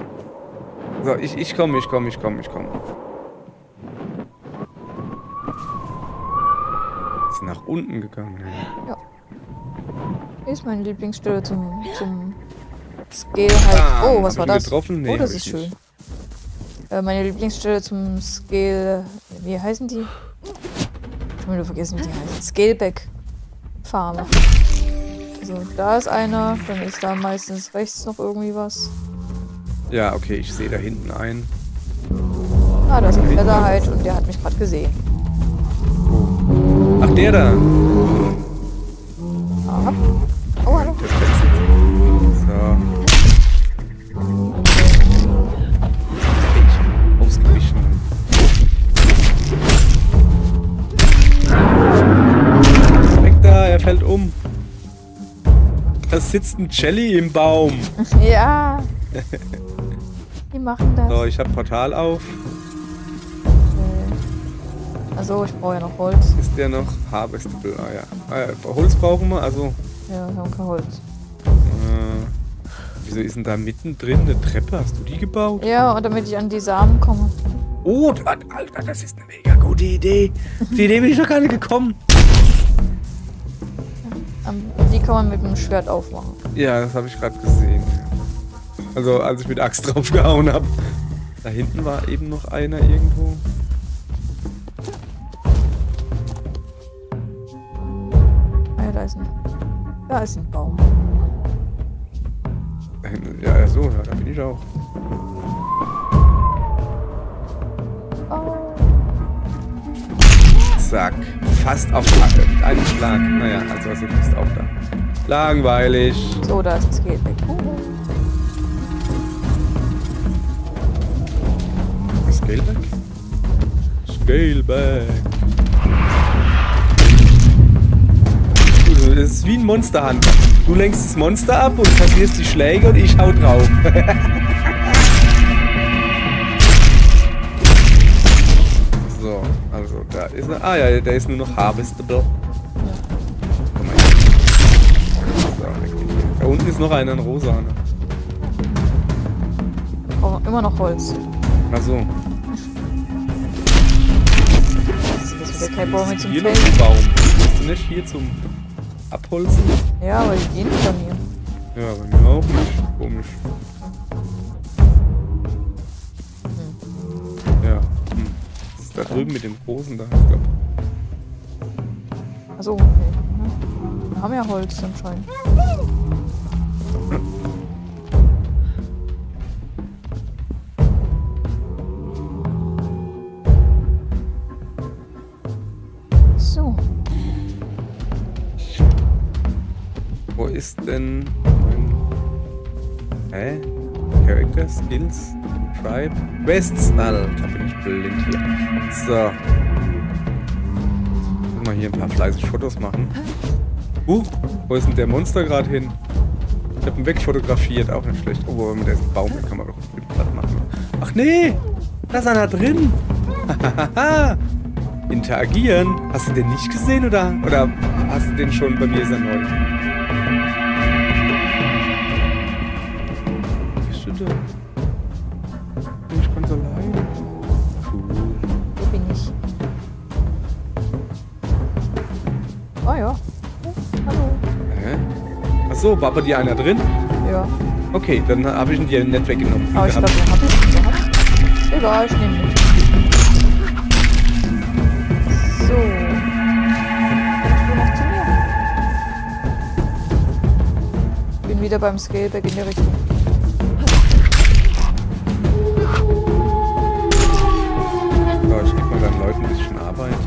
So, ich komme. Ist nach unten gegangen. Ja. Hier ist meine Lieblingsstelle zum Scale halt. Oh, was hab war ich ihn das? getroffen? Nee, Oh, das hab ist ich schön. nicht. Meine Lieblingsstelle zum Scale. Wie heißen die? Schon wieder vergessen, wie die heißen. Scaleback Farmer. Also, da ist einer, dann ist da meistens rechts noch irgendwie was. Ja, okay, ich sehe da hinten einen. Ah, da ist ein Featherhide und der hat mich gerade gesehen. Ach, der da. Aha. Oh, hallo. Der Spencer. So. Ich ausgewichen. Weg da, er fällt um. Da sitzt ein Jelly im Baum. Ja. Die machen das. So, ich hab Portal auf. Also, ich brauche ja noch Holz. Ist der noch harvestable? Ah ja. Ah, ja. Holz brauchen wir, also. Ja, wir haben kein Holz. Wieso ist denn da mittendrin eine Treppe? Hast du die gebaut? Ja, und damit ich an die Samen komme. Oh, Alter, das ist eine mega gute Idee. Auf die Idee bin ich noch gar nicht gekommen. Die kann man mit dem Schwert aufmachen. Ja, das habe ich gerade gesehen. Also als ich mit Axt draufgehauen habe. Da hinten war eben noch einer irgendwo. Ah ja, da ist ein Baum. Da hinten, ja, so, ja, da bin ich auch. Oh. Zack. Fast auf einen Schlag. Naja, also du bist auch da. Langweilig. So, da ist das Geld weg. Scaleback? Scaleback. Das ist wie ein Monsterhunter. Du lenkst das Monster ab und kassierst die Schläge und ich hau drauf. So, also da ist er. Ah ja, der ist nur noch harvestable. Komm mal her. So, weg mit dir. Da unten ist noch einer, ein rosa. Ne? Oh, immer noch Holz. Ach so. Das ist wieder kein Baum mit zum Hier noch Fällen. ein Baum. Bist du nicht hier zum Abholzen? Ja, aber die gehen nicht von mir. Ja, bei mir auch nicht. Komisch. Ja. Das ist da drüben mit dem großen da, ich glaube. Achso, okay. Wir haben ja Holz anscheinend. So. Wo ist denn mein... Hä? Character, Skills, Tribe, Quests? Alter, bin ich blind hier. So. Mal hier ein paar fleißig Fotos machen. Wo ist denn der Monster gerade hin? Ich hab ihn wegfotografiert, auch nicht schlecht. Oh, aber mit diesem Baum hier kann man doch bestimmt was machen. Ach nee! Da ist einer drin! Hahaha! Interagieren. Hast du den nicht gesehen oder hast du den schon bei mir ist er neu? Bist du da? Bin ich ganz allein? Cool. Wo bin ich? Oh ja. Oh, hallo. Hä? Achso, war bei dir einer drin? Ja. Okay, dann habe ich ihn dir nicht weggenommen. Aber ich glaube, den hab ich. Den hab ich. Egal, ich nehme mit. So. Ich will noch zu mir. Bin wieder beim Scaleback in der Richtung. So, ich gebe mal deinen Leuten ein bisschen Arbeit.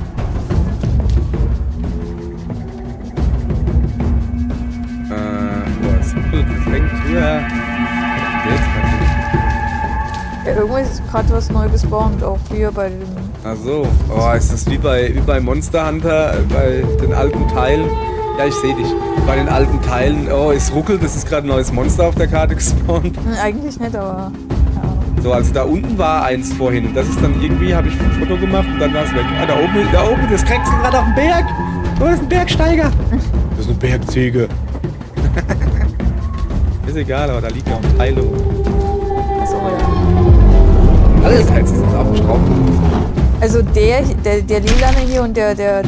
Boah, ist gut, das hängt hier. Jetzt natürlich. Ja, irgendwo ist gerade was neu gespawnt, auch hier bei dem. Ach so. Oh, ist das wie bei Monster Hunter, bei den alten Teilen? Ja, ich sehe dich. Bei den alten Teilen, oh, es ruckelt, es ist gerade ein neues Monster auf der Karte gespawnt. Eigentlich nicht, aber. Ja. So, also da unten war eins vorhin. Und das ist dann irgendwie, habe ich ein Foto gemacht und dann war es weg. Ah, da oben, das kriegst du gerade auf dem Berg. Oh, das ist ein Bergsteiger. Das ist eine Bergziege. Ist egal, aber da liegt ja auch ein Teil rum. Achso, ja. Alles jetzt ist auch nicht drauf. Also der Lilane hier und der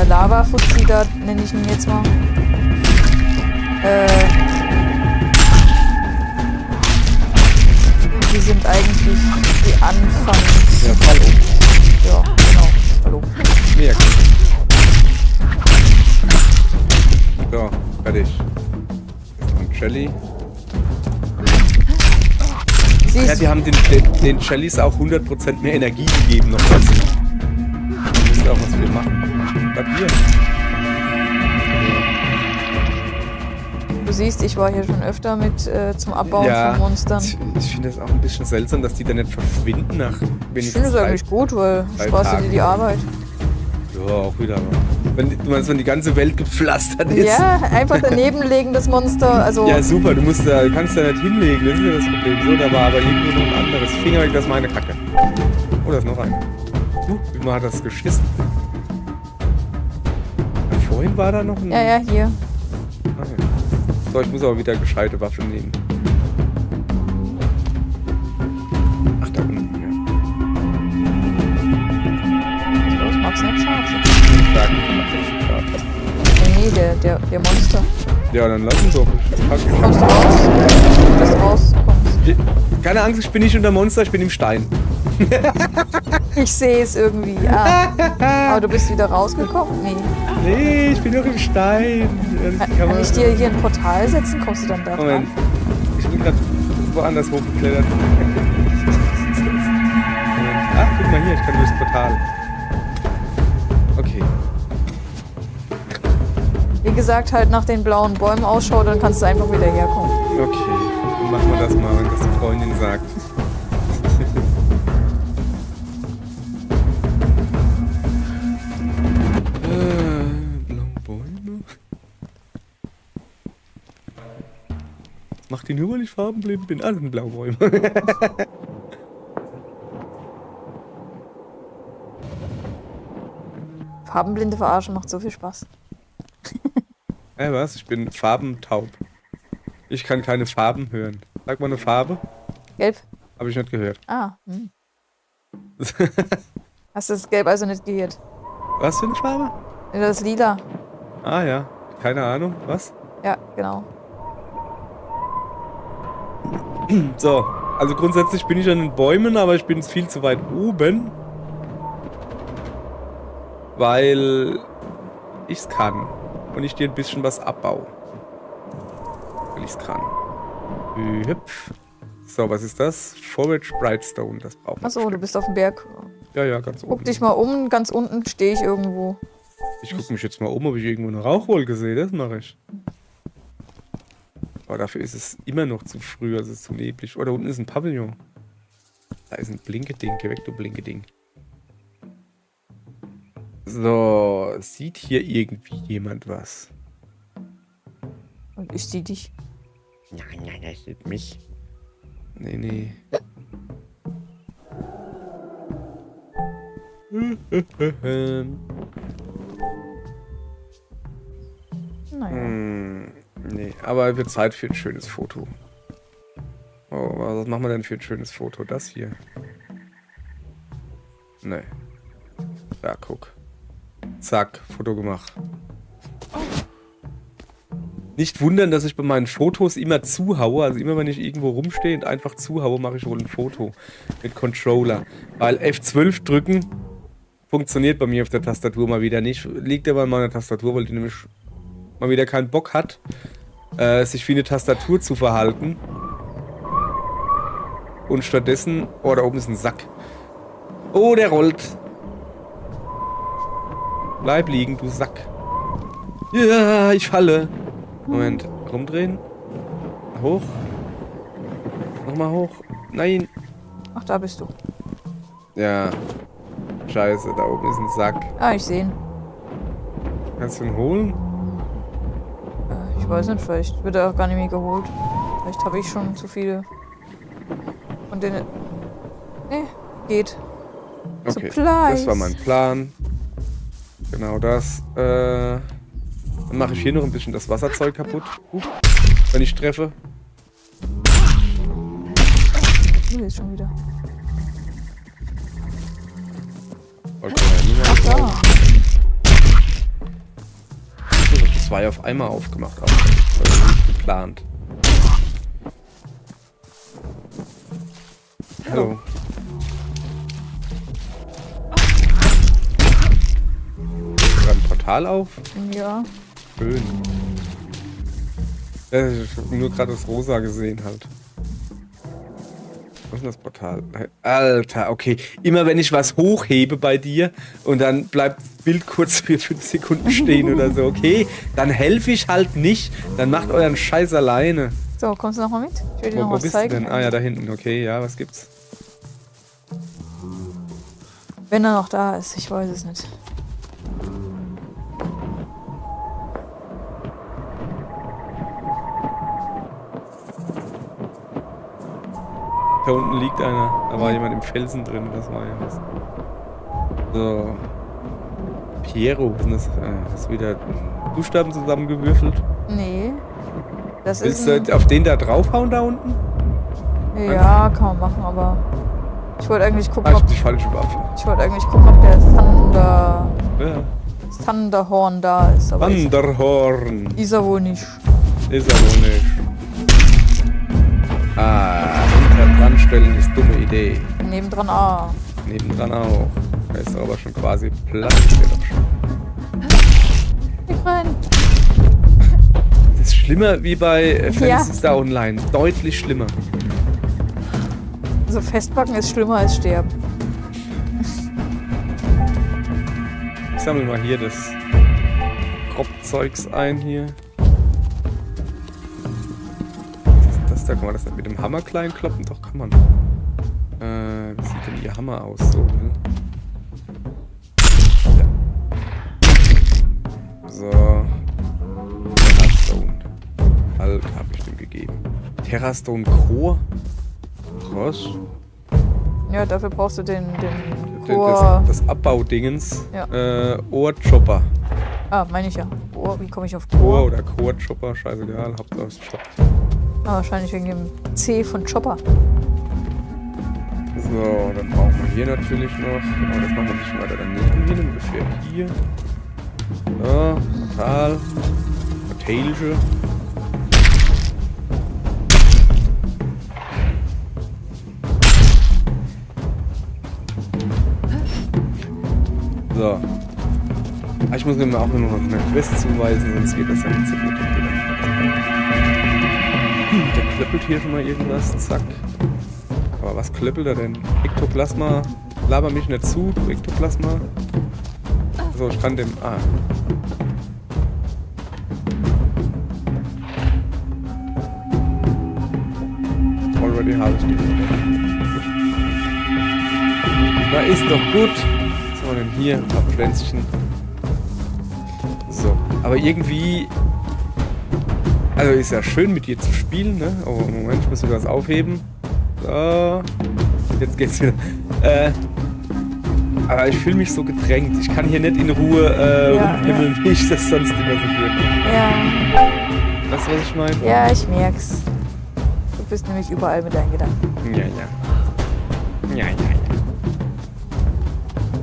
Lava-Fuzzi, da nenne ich ihn jetzt mal. Die sind eigentlich die Anfangs... Ja, Fall um. Ja, genau. Hallo. Ja, so, fertig. Und Shelly. Ja, Siehst die haben den Shellys auch 100% mehr Energie gegeben noch dazu. Das ist auch was wir machen. Bleib hier. du siehst, ich war hier schon öfter mit zum Abbauen von Monstern. Ich finde das auch ein bisschen seltsam, dass die dann nicht verschwinden nach Ich wenigstens finde es eigentlich gut, weil drei sparst du dir Tagen. die Arbeit. Ja, auch wieder. Du meinst, wenn die ganze Welt gepflastert ist? Ja, einfach daneben legen das Monster, also... Ja, super, du kannst da nicht hinlegen, das ist ja das Problem. So, da war aber irgendwo noch ein anderes. Finger weg, das ist meine Kacke. Oh, da ist noch ein. Wie mal hat das geschissen? Vorhin war da noch ein... Ja, hier. Ah, ja. So, ich muss aber wieder gescheite Waffen nehmen. Ach, da unten, ja. So, ich mag's nicht scharf. Stark. Nee, der Monster. Ja, dann lass uns doch. Kommst du raus? Dass du rauskommst. Keine Angst, ich bin nicht unter Monster, ich bin im Stein. Ich sehe es irgendwie. Ah. Aber du bist wieder rausgekommen? Nee. Nee, ich bin doch im Stein. Das Kann ich dir hier ein Portal setzen? Kommst du dann da dran? Moment. Ich bin gerade woanders hochgeklettert. Ach, guck mal hier, ich kann durchs Portal. Okay. Wie gesagt, halt nach den blauen Bäumen Ausschau, dann kannst du einfach wieder herkommen. Okay. Dann machen wir das mal, wenn das die Freundin sagt. Blaue Bäume. Macht die nur, weil ich farbenblind bin. Alles sind blaue Bäume. Farbenblinde verarschen macht so viel Spaß. Was? Ich bin farbentaub. Ich kann keine Farben hören. Sag mal eine Farbe. Gelb? Habe ich nicht gehört. Ah. Hast du das Gelb also nicht gehört? Was für eine Farbe? Nee, das ist lila. Ah ja. Keine Ahnung. Was? Ja, genau. So. Also grundsätzlich bin ich an den Bäumen, aber ich bin viel zu weit oben. Weil ich es kann. Und ich dir ein bisschen was abbaue. Weil ich es kann. Hüpf. So, was ist das? Forage Brightstone, das brauchen wir. Achso, du bist auf dem Berg. Ja, ja, ganz oben. Guck dich mal um, ganz unten stehe ich irgendwo. Ich gucke mich jetzt mal um, ob ich irgendwo eine Rauchwolke sehe. Das mache ich. Aber dafür ist es immer noch zu früh, also es ist zu neblig. Oh, da unten ist ein Pavillon. Da ist ein Blinkeding. Geh weg, du Blinkeding. So, sieht hier irgendwie jemand was? Und ich sehe dich. Nein, das sieht mich. Nee, nee. Naja. Nee, aber wird Zeit für ein schönes Foto. Oh, was machen wir denn für ein schönes Foto? Das hier. Nee. Da, guck. Zack, Foto gemacht. Nicht wundern, dass ich bei meinen Fotos immer zuhaue. Also immer, wenn ich irgendwo rumstehe und einfach zuhaue, mache ich wohl ein Foto mit Controller. Weil F12 drücken funktioniert bei mir auf der Tastatur mal wieder nicht. Liegt aber an meiner Tastatur, weil die nämlich mal wieder keinen Bock hat, sich wie eine Tastatur zu verhalten. Und stattdessen... Oh, da oben ist ein Sack. Oh, der rollt. Bleib liegen, du Sack. Ja, ich falle. Moment, rumdrehen. Hoch. Nochmal hoch. Nein. Ach, da bist du. Ja. Scheiße, da oben ist ein Sack. Ah, ich sehe ihn. Kannst du ihn holen? Ich weiß nicht, vielleicht wird er auch gar nicht mehr geholt. Vielleicht habe ich schon zu viele von denen... Nee, geht. Okay, Supplies. das war mein Plan. Genau das. Dann mache ich hier noch ein bisschen das Wasserzeug kaputt. Wenn ich treffe. Jetzt schon wieder. Okay, Ach da. Ich habe 2 auf einmal aufgemacht. Aber das war nicht geplant. Hallo. Ein Portal auf? Ja. Schön. Ich habe nur gerade das Rosa gesehen halt. Was ist denn das Portal? Alter, okay. Immer wenn ich was hochhebe bei dir und dann bleibt das Bild kurz für 5 Sekunden stehen oder so, okay? Dann helfe ich halt nicht. Dann macht euren Scheiß alleine. So, kommst du noch mal mit? Ich will dir noch Wo was bist du zeigen. denn? Ah ja, da hinten. Okay, ja, was gibt's? Wenn er noch da ist, ich weiß es nicht. Da unten liegt einer. Da war jemand im Felsen drin. Das war ja was. So. Piero. Das ist wieder Buchstaben zusammengewürfelt. Nee. Das Willst ist du auf den da draufhauen da unten? Ja, kann man machen, aber ich wollte eigentlich gucken, Ah, ich ob hab die falsche Waffe. der Ja. das Thunderhorn da ist, aber Thunderhorn. ist er wohl nicht. Ist er wohl nicht. Ah, hinter dran stellen ist dumme Idee. Nebendran auch. Nebendran auch. Da ist doch aber schon quasi Platz. Hier doch schon. Ich rein. Das ist schlimmer wie bei Fantasy Ja. Star Online. Deutlich schlimmer. Also festbacken ist schlimmer als sterben. Ich sammle mal hier das Kropfzeugs ein hier. Das da, guck mal, das mit dem Hammer klein kloppen, doch kann man. Wie sieht denn ihr Hammer aus? So, ne? Ja. So. Terrastone. Alter, hab ich dem gegeben. Terrastone Core? Was? Ja, dafür brauchst du den Core. Das Abbaudingens. Ja. Ohrchopper. Meine ich ja. Core, wie komme ich auf Core Core? oder Core-Chopper, scheißegal, Hauptsache es choppt. Wahrscheinlich wegen dem C von Chopper. So, dann brauchen wir hier natürlich noch. Aber das machen wir ein bisschen weiter daneben hin, ungefähr hier. So, Portal. Portalge. So. Ich muss mir auch nur noch eine Quest zuweisen, sonst geht das ja nicht so gut. Der klöppelt hier schon mal irgendwas, zack. Aber was klöppelt er denn? Ektoplasma. Laber mich nicht zu, du Ektoplasma. So, ich kann dem... Already harvested. Da ist doch gut. Was haben wir denn hier? Ein paar Pflänzchen. So, aber irgendwie... Also ist ja schön mit dir zu spielen, ne? Oh, Moment, ich muss wieder was aufheben. So. Jetzt geht's wieder. Aber ich fühle mich so gedrängt. Ich kann hier nicht in Ruhe rumpimmeln, wie ich das sonst immer so tue. Ja. Weißt du, was ich meine? Ja, ich merk's. Du bist nämlich überall mit deinen Gedanken. Ja.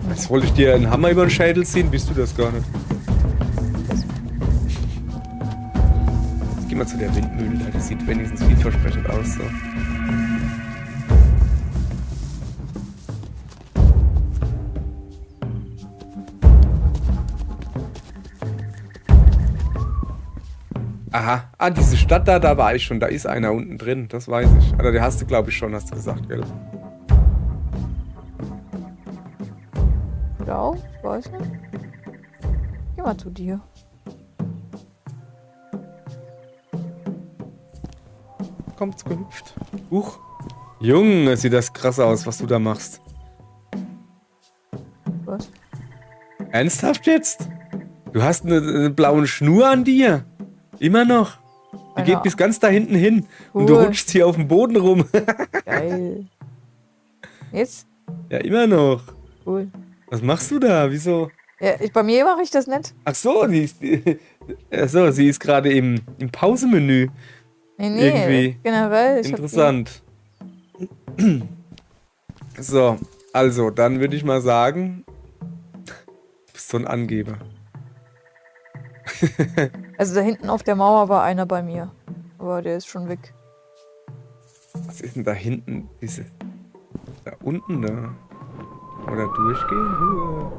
Jetzt wollte ich dir einen Hammer über den Schädel ziehen, bist du das gar nicht. Jetzt geh mal zu der Windmühle da, die sieht wenigstens vielversprechend aus. So. Aha. Diese Stadt da war ich schon. Da ist einer unten drin. Das weiß ich. Alter, der hast du, glaube ich, schon, hast du gesagt, gell? Ja, ich weiß nicht. Geh mal zu dir. Kommt's gehüpft. Huch. Junge, sieht das krass aus, was du da machst. Was? Ernsthaft jetzt? Du hast eine blaue Schnur an dir. Immer noch. Die Ja. geht bis ganz da hinten hin. Und du Cool. rutschst hier auf dem Boden rum. Geil. Jetzt? Ja, immer noch. Cool. Was machst du da? Wieso? Ja, bei mir mache ich das nicht. Ach so, sie ist gerade im Pausemenü. Nee, Irgendwie. generell. Ich Interessant. So, also, dann würde ich mal sagen, du bist so ein Angeber. Also da hinten auf der Mauer war einer bei mir. Aber der ist schon weg. Was ist denn da hinten? Da unten da? Oder durchgehen? Huah.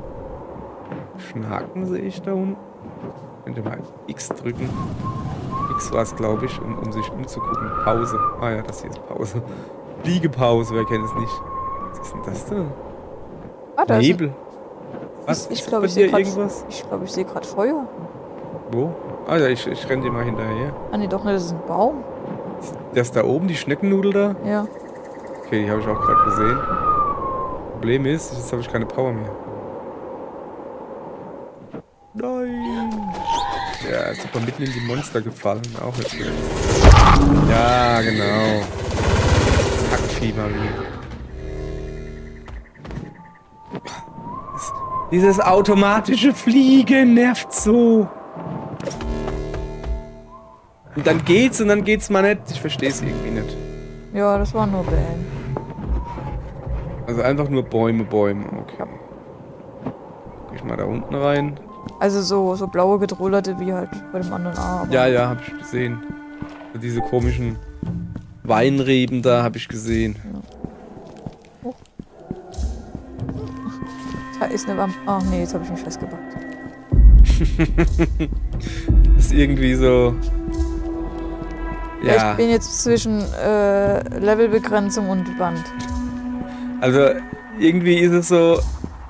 Schnaken sehe ich da unten. Könnt ihr mal X drücken. X war es, glaube ich, um sich umzugucken. Pause. Ah ja, das hier ist Pause. Liegepause, wer kennt es nicht. Was ist denn das da? Da ist Nebel. Was? Ich Ist glaube, bei ich sehe dir gerade irgendwas? Feuer. Wo? Ah ja, ich renn dir mal hinterher. Ah nee, doch nicht, das ist ein Baum. Das da oben, die Schneckennudel da? Ja. Okay, die habe ich auch gerade gesehen. Problem ist, jetzt habe ich keine Power mehr. Nein! Ja, ist super mitten in die Monster gefallen. Auch nicht schlecht. Ja, genau. Kackvieh mal wieder. Dieses automatische Fliegen nervt so. Und dann geht's mal nicht. Ich verstehe es irgendwie nicht. Ja, das war nur Bären. Also einfach nur Bäume. Okay. Guck ich mal da unten rein. Also so blaue Gedrollerte wie halt bei dem anderen A. aber- Ja, hab ich gesehen. Diese komischen Weinreben da hab ich gesehen. Da ist eine Wampe. Oh nee, jetzt habe ich mich festgebackt. Das ist irgendwie so. Ja, Ja. ich bin jetzt zwischen Levelbegrenzung und Wand. Also irgendwie ist es so.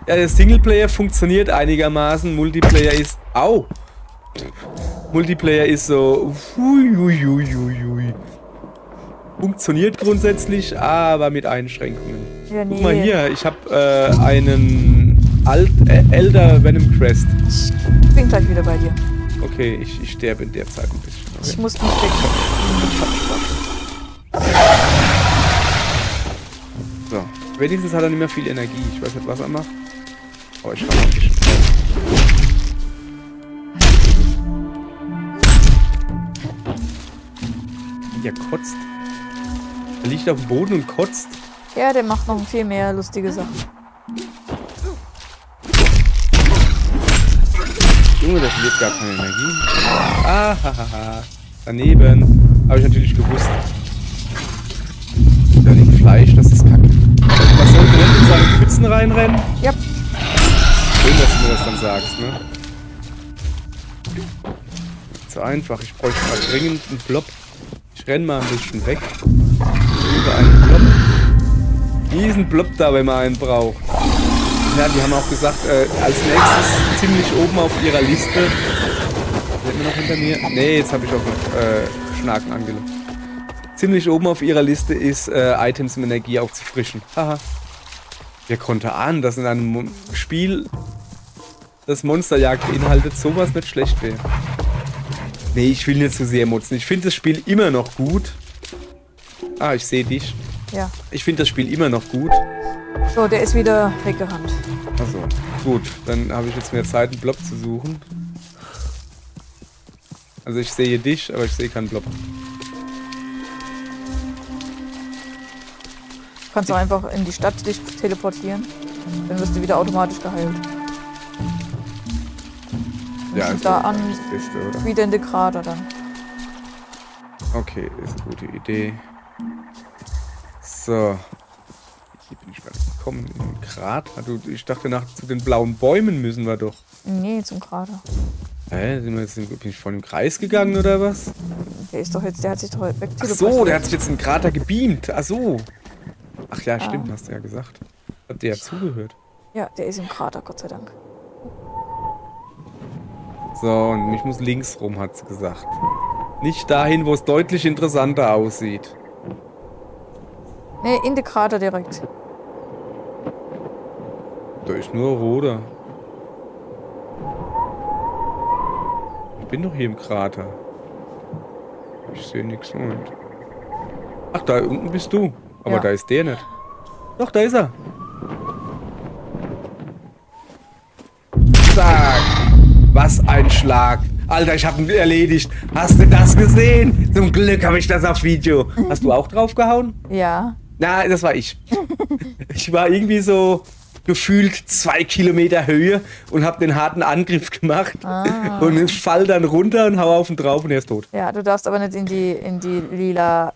Ja, der Singleplayer funktioniert einigermaßen. Multiplayer ist. Au! Multiplayer ist so. Ui. Funktioniert grundsätzlich, aber mit Einschränkungen. Ja, nee. Guck mal hier, ich habe einen Elder Venom Crest. Ich bin gleich wieder bei dir. Okay, ich sterbe in der Zeit ein bisschen. Ich Okay. muss nicht weg. So, wenigstens hat er nicht mehr viel Energie. Ich weiß nicht, was er macht. Aber ich kann auch nicht. Der kotzt. Er liegt auf dem Boden und kotzt. Ja, der macht noch viel mehr lustige Sachen. Junge, das wird gar keine Energie. Ah. Daneben. Habe ich natürlich gewusst. Da liegt Fleisch, das ist kacke. Was soll denn in seine Pfützen reinrennen? Ja. Schön, dass du mir das dann sagst, ne? So einfach. Ich bräuchte mal dringend einen Blob. Ich renn mal ein bisschen weg. Über einen Blob. Diesen Blob da, wenn man einen braucht. Ja, die haben auch gesagt, als nächstes ziemlich oben auf ihrer Liste. Sind wir noch hinter mir? Nee, jetzt habe ich auch noch Schnaken angelockt. Ziemlich oben auf ihrer Liste ist, Items mit Energie aufzufrischen. Haha. Wer konnte ahnen, dass in einem Spiel, das Monsterjagd beinhaltet, sowas nicht schlecht wäre. Nee, ich will nicht zu sehr motzen. Ich finde das Spiel immer noch gut. Ah, ich sehe dich. Ja. Ich finde das Spiel immer noch gut. So, der ist wieder weggerannt. Also, gut. Dann habe ich jetzt mehr Zeit, einen Blob zu suchen. Also ich sehe dich, aber ich sehe keinen Blob. Du kannst auch einfach in die Stadt dich teleportieren. Dann wirst du wieder automatisch geheilt. Ja, Und ist da doch an das Beste, oder? wieder in die Krater dann. Okay, ist eine gute Idee. So. Hier bin ich mal gekommen. In den Krater. Ich dachte, zu den blauen Bäumen müssen wir doch. Nee, zum Krater. Hä? Bin ich vor dem Kreis gegangen oder was? Der ist doch jetzt, der hat sich doch Ach wegteleportiert. so, der hat sich jetzt in den Krater gebeamt. Ach so. Ach ja, stimmt, hast du ja gesagt. Hat der ja zugehört. Ja, der ist im Krater, Gott sei Dank. So, und ich muss links rum, hat sie gesagt. Nicht dahin, wo es deutlich interessanter aussieht. Nee, in den Krater direkt. Da ist nur roter. Ich bin doch hier im Krater. Ich sehe nichts. Moment. Ach, da unten bist du. Aber Ja. da ist der nicht. Doch, da ist er. Zack. Was ein Schlag. Alter, ich hab ihn erledigt. Hast du das gesehen? Zum Glück habe ich das auf Video. Hast du auch draufgehauen? Ja. Na, das war ich. Ich war irgendwie so gefühlt 2 Kilometer Höhe und habe den harten Angriff gemacht. Und ich fall dann runter und hau auf ihn drauf und er ist tot. Ja, du darfst aber nicht in die lila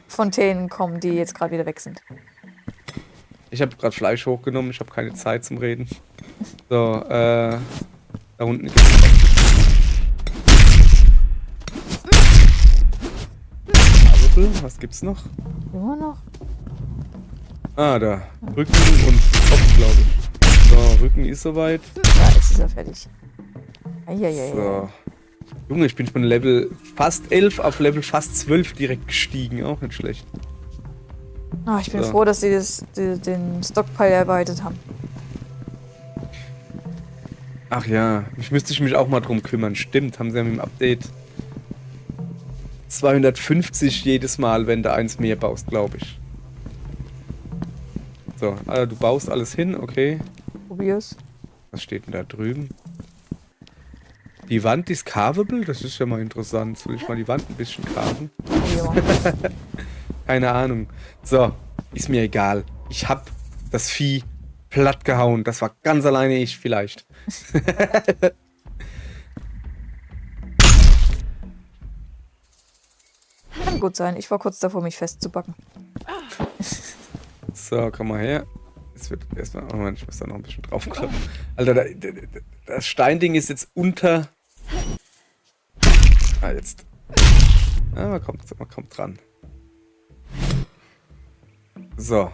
Fontänen kommen, die jetzt gerade wieder weg sind. Ich habe gerade Fleisch hochgenommen, ich habe keine Zeit zum Reden. So, da unten gibt's was gibt's noch? Immer noch? Ah, da. Rücken und Kopf, glaube ich. So, Rücken ist soweit. Ja, jetzt ist er fertig. Eieiei. So. Junge, ich bin von Level fast 11 auf Level fast 12 direkt gestiegen. Auch nicht schlecht. Oh, ich bin So. froh, dass sie den Stockpile erweitert haben. Ach ja, ich müsste mich auch mal drum kümmern. Stimmt, haben sie ja mit dem Update 250 jedes Mal, wenn du eins mehr baust, glaube ich. So, also du baust alles hin, okay. Probier's. Was steht denn da drüben? Die Wand ist carvable? Das ist ja mal interessant. Soll ich mal die Wand ein bisschen carven? Ja. Keine Ahnung. So, ist mir egal. Ich hab das Vieh platt gehauen. Das war ganz alleine ich vielleicht. Kann gut sein. Ich war kurz davor, mich festzubacken. So, komm mal her. Es wird erstmal, oh Mann, ich muss da noch ein bisschen drauf klappen. Alter, das Steinding ist jetzt unter. Ah, jetzt. Ah, man kommt dran. So.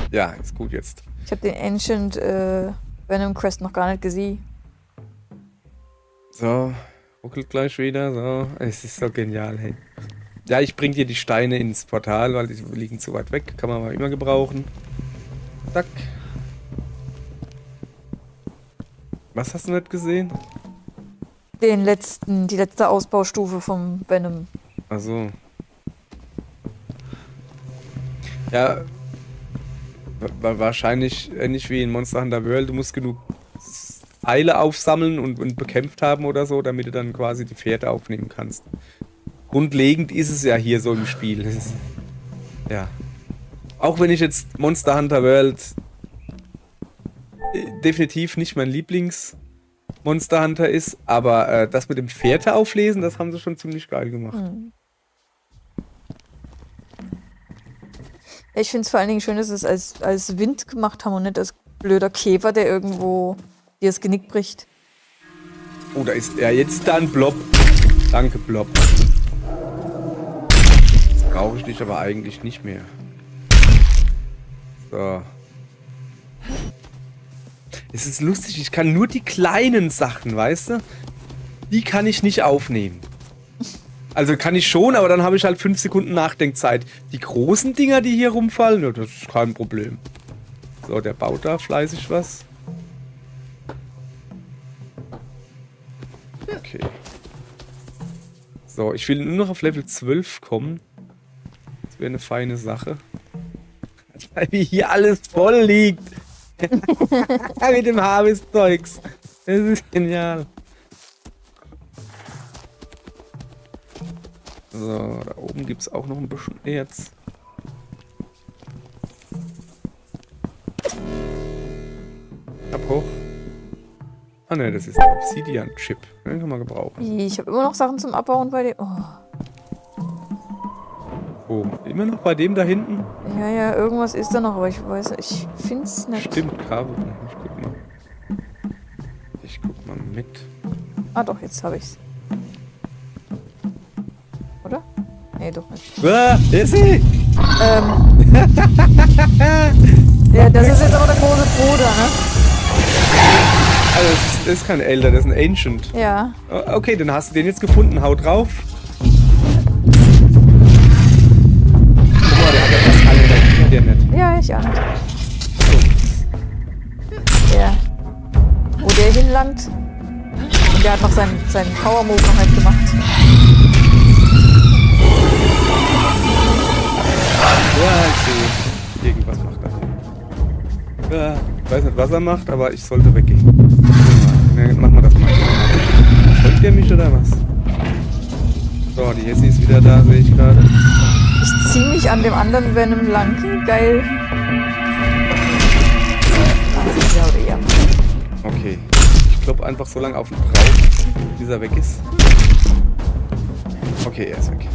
Ja, ist gut jetzt. Ich habe den Ancient Venom Crest noch gar nicht gesehen. So, ruckelt gleich wieder. So, es ist so genial, hey. Ja, ich bring dir die Steine ins Portal, weil die liegen zu weit weg. Kann man mal immer gebrauchen. Zack. Was hast du nicht gesehen? Die letzte Ausbaustufe vom Venom. Also. Ja. Wahrscheinlich ähnlich wie in Monster Hunter World. Du musst genug Eile aufsammeln und bekämpft haben oder so, damit du dann quasi die Pferde aufnehmen kannst. Grundlegend ist es ja hier so im Spiel. Ja. Auch wenn ich jetzt Monster Hunter World definitiv nicht mein Lieblings-Monster Hunter ist, aber das mit dem Pferde auflesen, das haben sie schon ziemlich geil gemacht. Ich finde es vor allen Dingen schön, dass sie es als Wind gemacht haben und nicht als blöder Käfer, der irgendwo dir das Genick bricht. Oh, da ist ja jetzt da ein Blob. Danke, Blob. Jetzt brauche ich dich aber eigentlich nicht mehr. So. Es ist lustig, ich kann nur die kleinen Sachen, weißt du? Die kann ich nicht aufnehmen. Also kann ich schon, aber dann habe ich halt 5 Sekunden Nachdenkzeit. Die großen Dinger, die hier rumfallen, ja, das ist kein Problem. So, der baut da fleißig was. Okay. So, ich will nur noch auf Level 12 kommen. Das wäre eine feine Sache. Wie hier alles voll liegt. Mit dem Harvest-Zeugs. Das ist genial. So, da oben gibt es auch noch ein bisschen Erz. Ab hoch. Ah ne, das ist ein Obsidian-Chip. Den kann man gebrauchen. Ich habe immer noch Sachen zum Abbauen bei dem. Oh. Oh, immer noch bei dem da hinten? Ja, irgendwas ist da noch, aber ich weiß nicht. Ich find's nicht. Stimmt, Kabel. Ich guck mal mit. Ah doch, jetzt habe ich's. Oder? Nee, doch nicht. Ah, ist sie? Ja, das ist jetzt aber der große Bruder, ne? Also, das ist kein Elder, das ist ein Ancient. Ja. Okay, dann hast du den jetzt gefunden. Hau drauf. Guck mal, der hat ja fast alle Energie, der nicht. Ja, ich auch nicht. Ja. Wo der hinlangt. Und der hat noch seinen Power-Move noch nicht gemacht. Ja, ich sehe. Irgendwas macht er. Ja, ich weiß nicht, was er macht, aber ich sollte weggehen. Ja, machen wir das mal. Folgt der mich oder was? So, die Jessie ist wieder da, sehe ich gerade. Ich zieh mich an dem anderen Venom lang. Geil. Ja, oder ja. Okay. Ich klopp einfach so lange auf den drauf, bis er weg ist. Okay, er ist weg.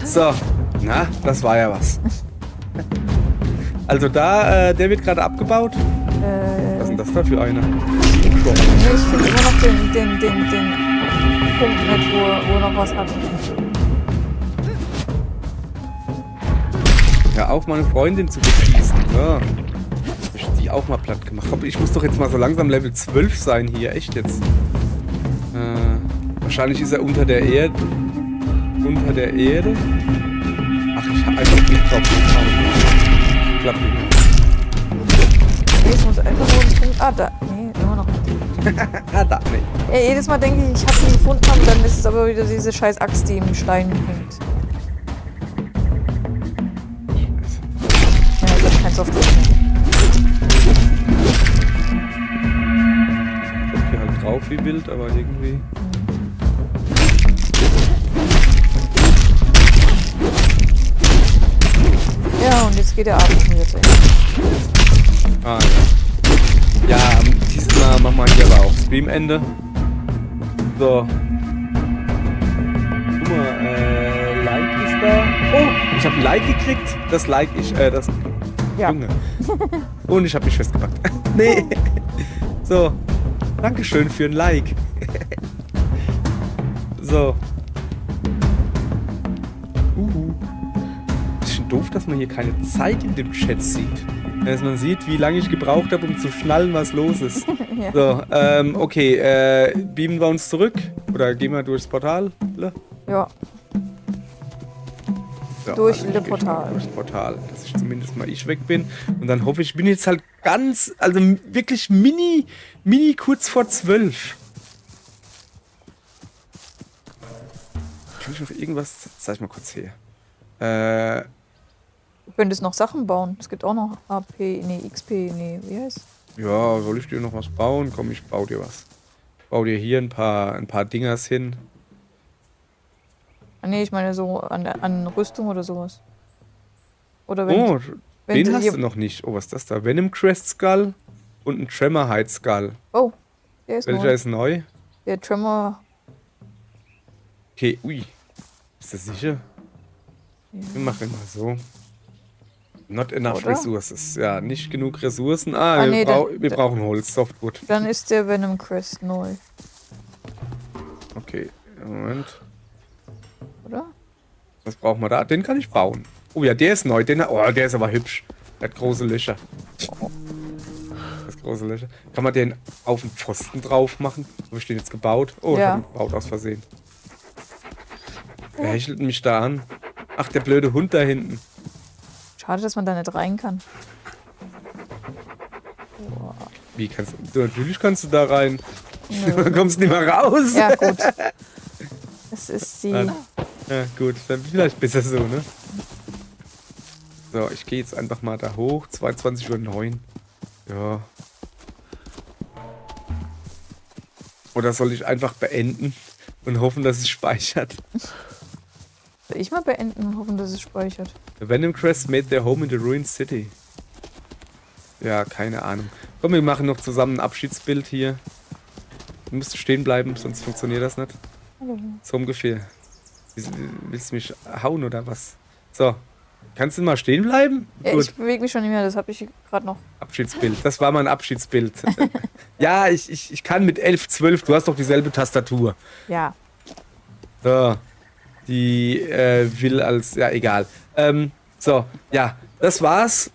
So. Na, das war ja was. Also da, der wird gerade abgebaut. Was ist denn das da für einer? Nee, ich finde immer noch den Punkt nicht, wo er noch was hat. Hör auf, meine Freundin zu beschießen. So. Ich hab die auch mal platt gemacht. Ich muss doch jetzt mal so langsam Level 12 sein hier. Echt jetzt. Wahrscheinlich ist er unter der Erde. Unter der Erde. Ach, ich hab einfach nicht drauf gehauen. Klappt nicht. Nee, es muss einfach nur ein Punkt. Ah, da. Nee, immer noch nicht. Ah, da, nee. Ja, jedes Mal denke ich habe ihn gefunden, und dann ist es aber wieder diese scheiß Axt, die im Stein hängt. Ja, das ist kein Software. Ich hab hier halt drauf wie wild, aber irgendwie. Ja, und jetzt geht der Abend schon wieder zu Ende. Ah, ja. Ja, diesmal machen wir hier aber auch Streamende. So. Guck mal, Like ist da. Oh, ich habe ein Like gekriegt. Das Like ich, das... Ja. Junge. Und ich habe mich festgepackt. Nee. So. Dankeschön für ein Like. So. Bisschen doof, dass man hier keine Zeit in dem Chat sieht. Dass man sieht, wie lange ich gebraucht habe, um zu schnallen, was los ist. Ja. So, okay, beamen wir uns zurück? Oder gehen wir durchs Portal? Ja, So, Durch also das ich geh schon mal Portal. Durchs Portal, dass ich zumindest mal weg bin. Und dann hoffe ich, bin jetzt halt ganz, also wirklich mini kurz vor 12. Kann ich noch irgendwas, zeig mal kurz her. du könntest noch Sachen bauen. Es gibt auch noch AP, nee, XP, nee, wie heißt? Ja, soll ich dir noch was bauen? Komm, ich baue dir was. Ich baue dir hier ein paar Dingers hin. Ah, nee, ich meine so an Rüstung oder sowas. Oder wenn, Oh, wenn den sie hast hier- du noch nicht. Oh, was ist das da? Venom Crest Skull und ein Tremorhide Skull. Oh, der ist Welcher neu. ist neu? Der Tremor. Okay, ui. Ist das sicher? Wir machen mal so. Not enough Oder? resources. Ja, nicht genug Ressourcen. Ah, wir, nee, wir brauchen Holz, Softwood. Dann ist der Venom Crest neu, Okay, Moment. oder? Was brauchen wir da? Den kann ich bauen. Oh ja, der ist neu. Der ist aber hübsch. Der hat große Löcher. Das ist große Löcher. Kann man den auf den Pfosten drauf machen? Habe ich den jetzt gebaut? Oh, ich Ja. habe ihn gebaut aus Versehen. Wer hechelt mich da an? Ach, der blöde Hund da hinten. Schade, dass man da nicht rein kann. Wie kannst du? Natürlich kannst du da rein. Nö. Du kommst nicht mehr raus. Ja, gut. Das ist die. Ja, gut, dann vielleicht besser so, ne? So, ich gehe jetzt einfach mal da hoch. 22:09 Uhr. Ja. Oder soll ich einfach beenden und hoffen, dass es speichert? Soll ich mal beenden und hoffen, dass es speichert? The Venom Crest made their home in the ruined city. Ja, keine Ahnung. Komm, wir machen noch zusammen ein Abschiedsbild hier. Du musst stehen bleiben, sonst funktioniert das nicht. So ungefähr. Willst du mich hauen oder was? So. Kannst du mal stehen bleiben? Ja, Gut. ich bewege mich schon nicht mehr, das habe ich gerade noch. Abschiedsbild. Das war mein Abschiedsbild. Ja, ich kann mit 11, 12. Du hast doch dieselbe Tastatur. Ja. So. Die will als... Ja, egal. So, ja. Das war's.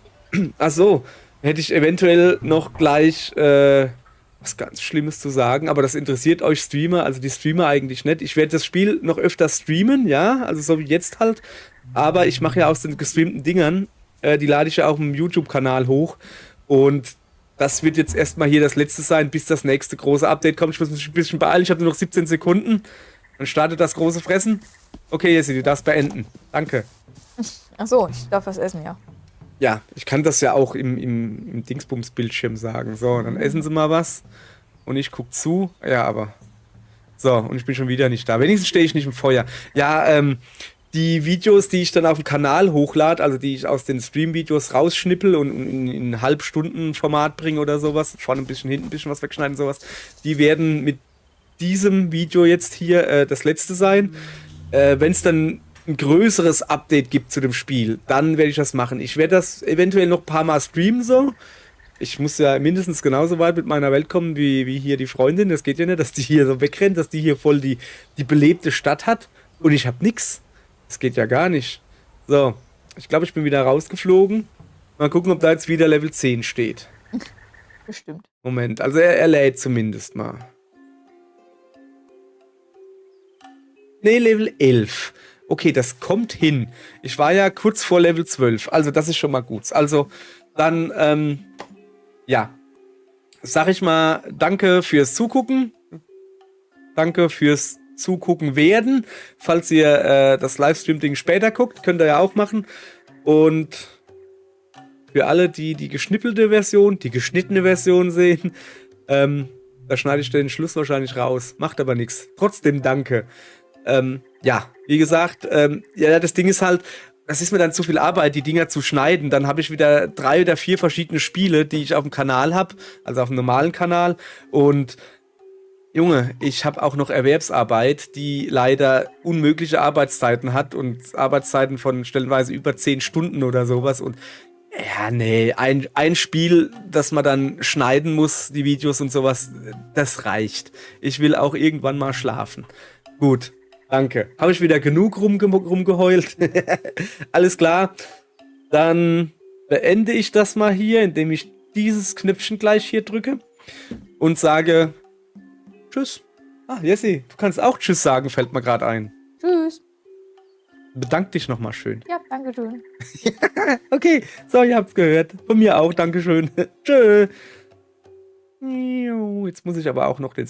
Ach so. Hätte ich eventuell noch gleich was ganz Schlimmes zu sagen, aber das interessiert euch Streamer, also die Streamer eigentlich nicht. Ich werde das Spiel noch öfter streamen, ja, also so wie jetzt halt. Aber ich mache ja aus den gestreamten Dingern, die lade ich ja auch im YouTube-Kanal hoch. Und das wird jetzt erstmal hier das letzte sein, bis das nächste große Update kommt. Ich muss mich ein bisschen beeilen, ich habe nur noch 17 Sekunden. Dann startet das große Fressen. Okay, Jessie, du darfst beenden. Danke. Ach so, ich darf was essen, ja. Ja, ich kann das ja auch im Dingsbums-Bildschirm sagen. So, dann essen Sie mal was. Und ich guck zu. Ja, aber... So, und ich bin schon wieder nicht da. Wenigstens stehe ich nicht im Feuer. Ja, die Videos, die ich dann auf dem Kanal hochlade, also die ich aus den Stream-Videos rausschnippel und in Halbstunden-Format bringe oder sowas, vorne ein bisschen, hinten ein bisschen was wegschneiden, sowas, die werden mit diesem Video jetzt hier das letzte sein. Wenn es dann ein größeres Update gibt zu dem Spiel, dann werde ich das machen. Ich werde das eventuell noch ein paar Mal streamen, so. Ich muss ja mindestens genauso weit mit meiner Welt kommen, wie hier die Freundin. Das geht ja nicht, dass die hier so wegrennt, dass die hier voll die belebte Stadt hat und ich habe nix. Das geht ja gar nicht. So, ich glaube, ich bin wieder rausgeflogen. Mal gucken, ob da jetzt wieder Level 10 steht. Bestimmt. Moment, also er lädt zumindest mal. Nee, Level 11. Okay, das kommt hin. Ich war ja kurz vor Level 12, also das ist schon mal gut. Also dann, ja, sag ich mal, danke fürs Zugucken. Danke fürs Zugucken werden. Falls ihr das Livestream-Ding später guckt, könnt ihr ja auch machen. Und für alle, die die geschnippelte Version, die geschnittene Version sehen, da schneide ich den Schluss wahrscheinlich raus. Macht aber nichts. Trotzdem danke. Ja, wie gesagt, ja, das Ding ist halt, das ist mir dann zu viel Arbeit, die Dinger zu schneiden. Dann habe ich wieder 3 oder 4 verschiedene Spiele, die ich auf dem Kanal habe, also auf dem normalen Kanal. Und Junge, ich habe auch noch Erwerbsarbeit, die leider unmögliche Arbeitszeiten hat und Arbeitszeiten von stellenweise über 10 Stunden oder sowas. Und Ja, nee, ein Spiel, das man dann schneiden muss, die Videos und sowas, das reicht. Ich will auch irgendwann mal schlafen. Gut, danke. Habe ich wieder genug rumgeheult? Alles klar. Dann beende ich das mal hier, indem ich dieses Knöpfchen gleich hier drücke und sage Tschüss. Ah, Jessie, du kannst auch Tschüss sagen, fällt mir gerade ein. Tschüss. Bedank dich nochmal schön. Ja, danke schön. Okay, so, ihr habt's gehört. Von mir auch, Dankeschön. Tschö. Jetzt muss ich aber auch noch den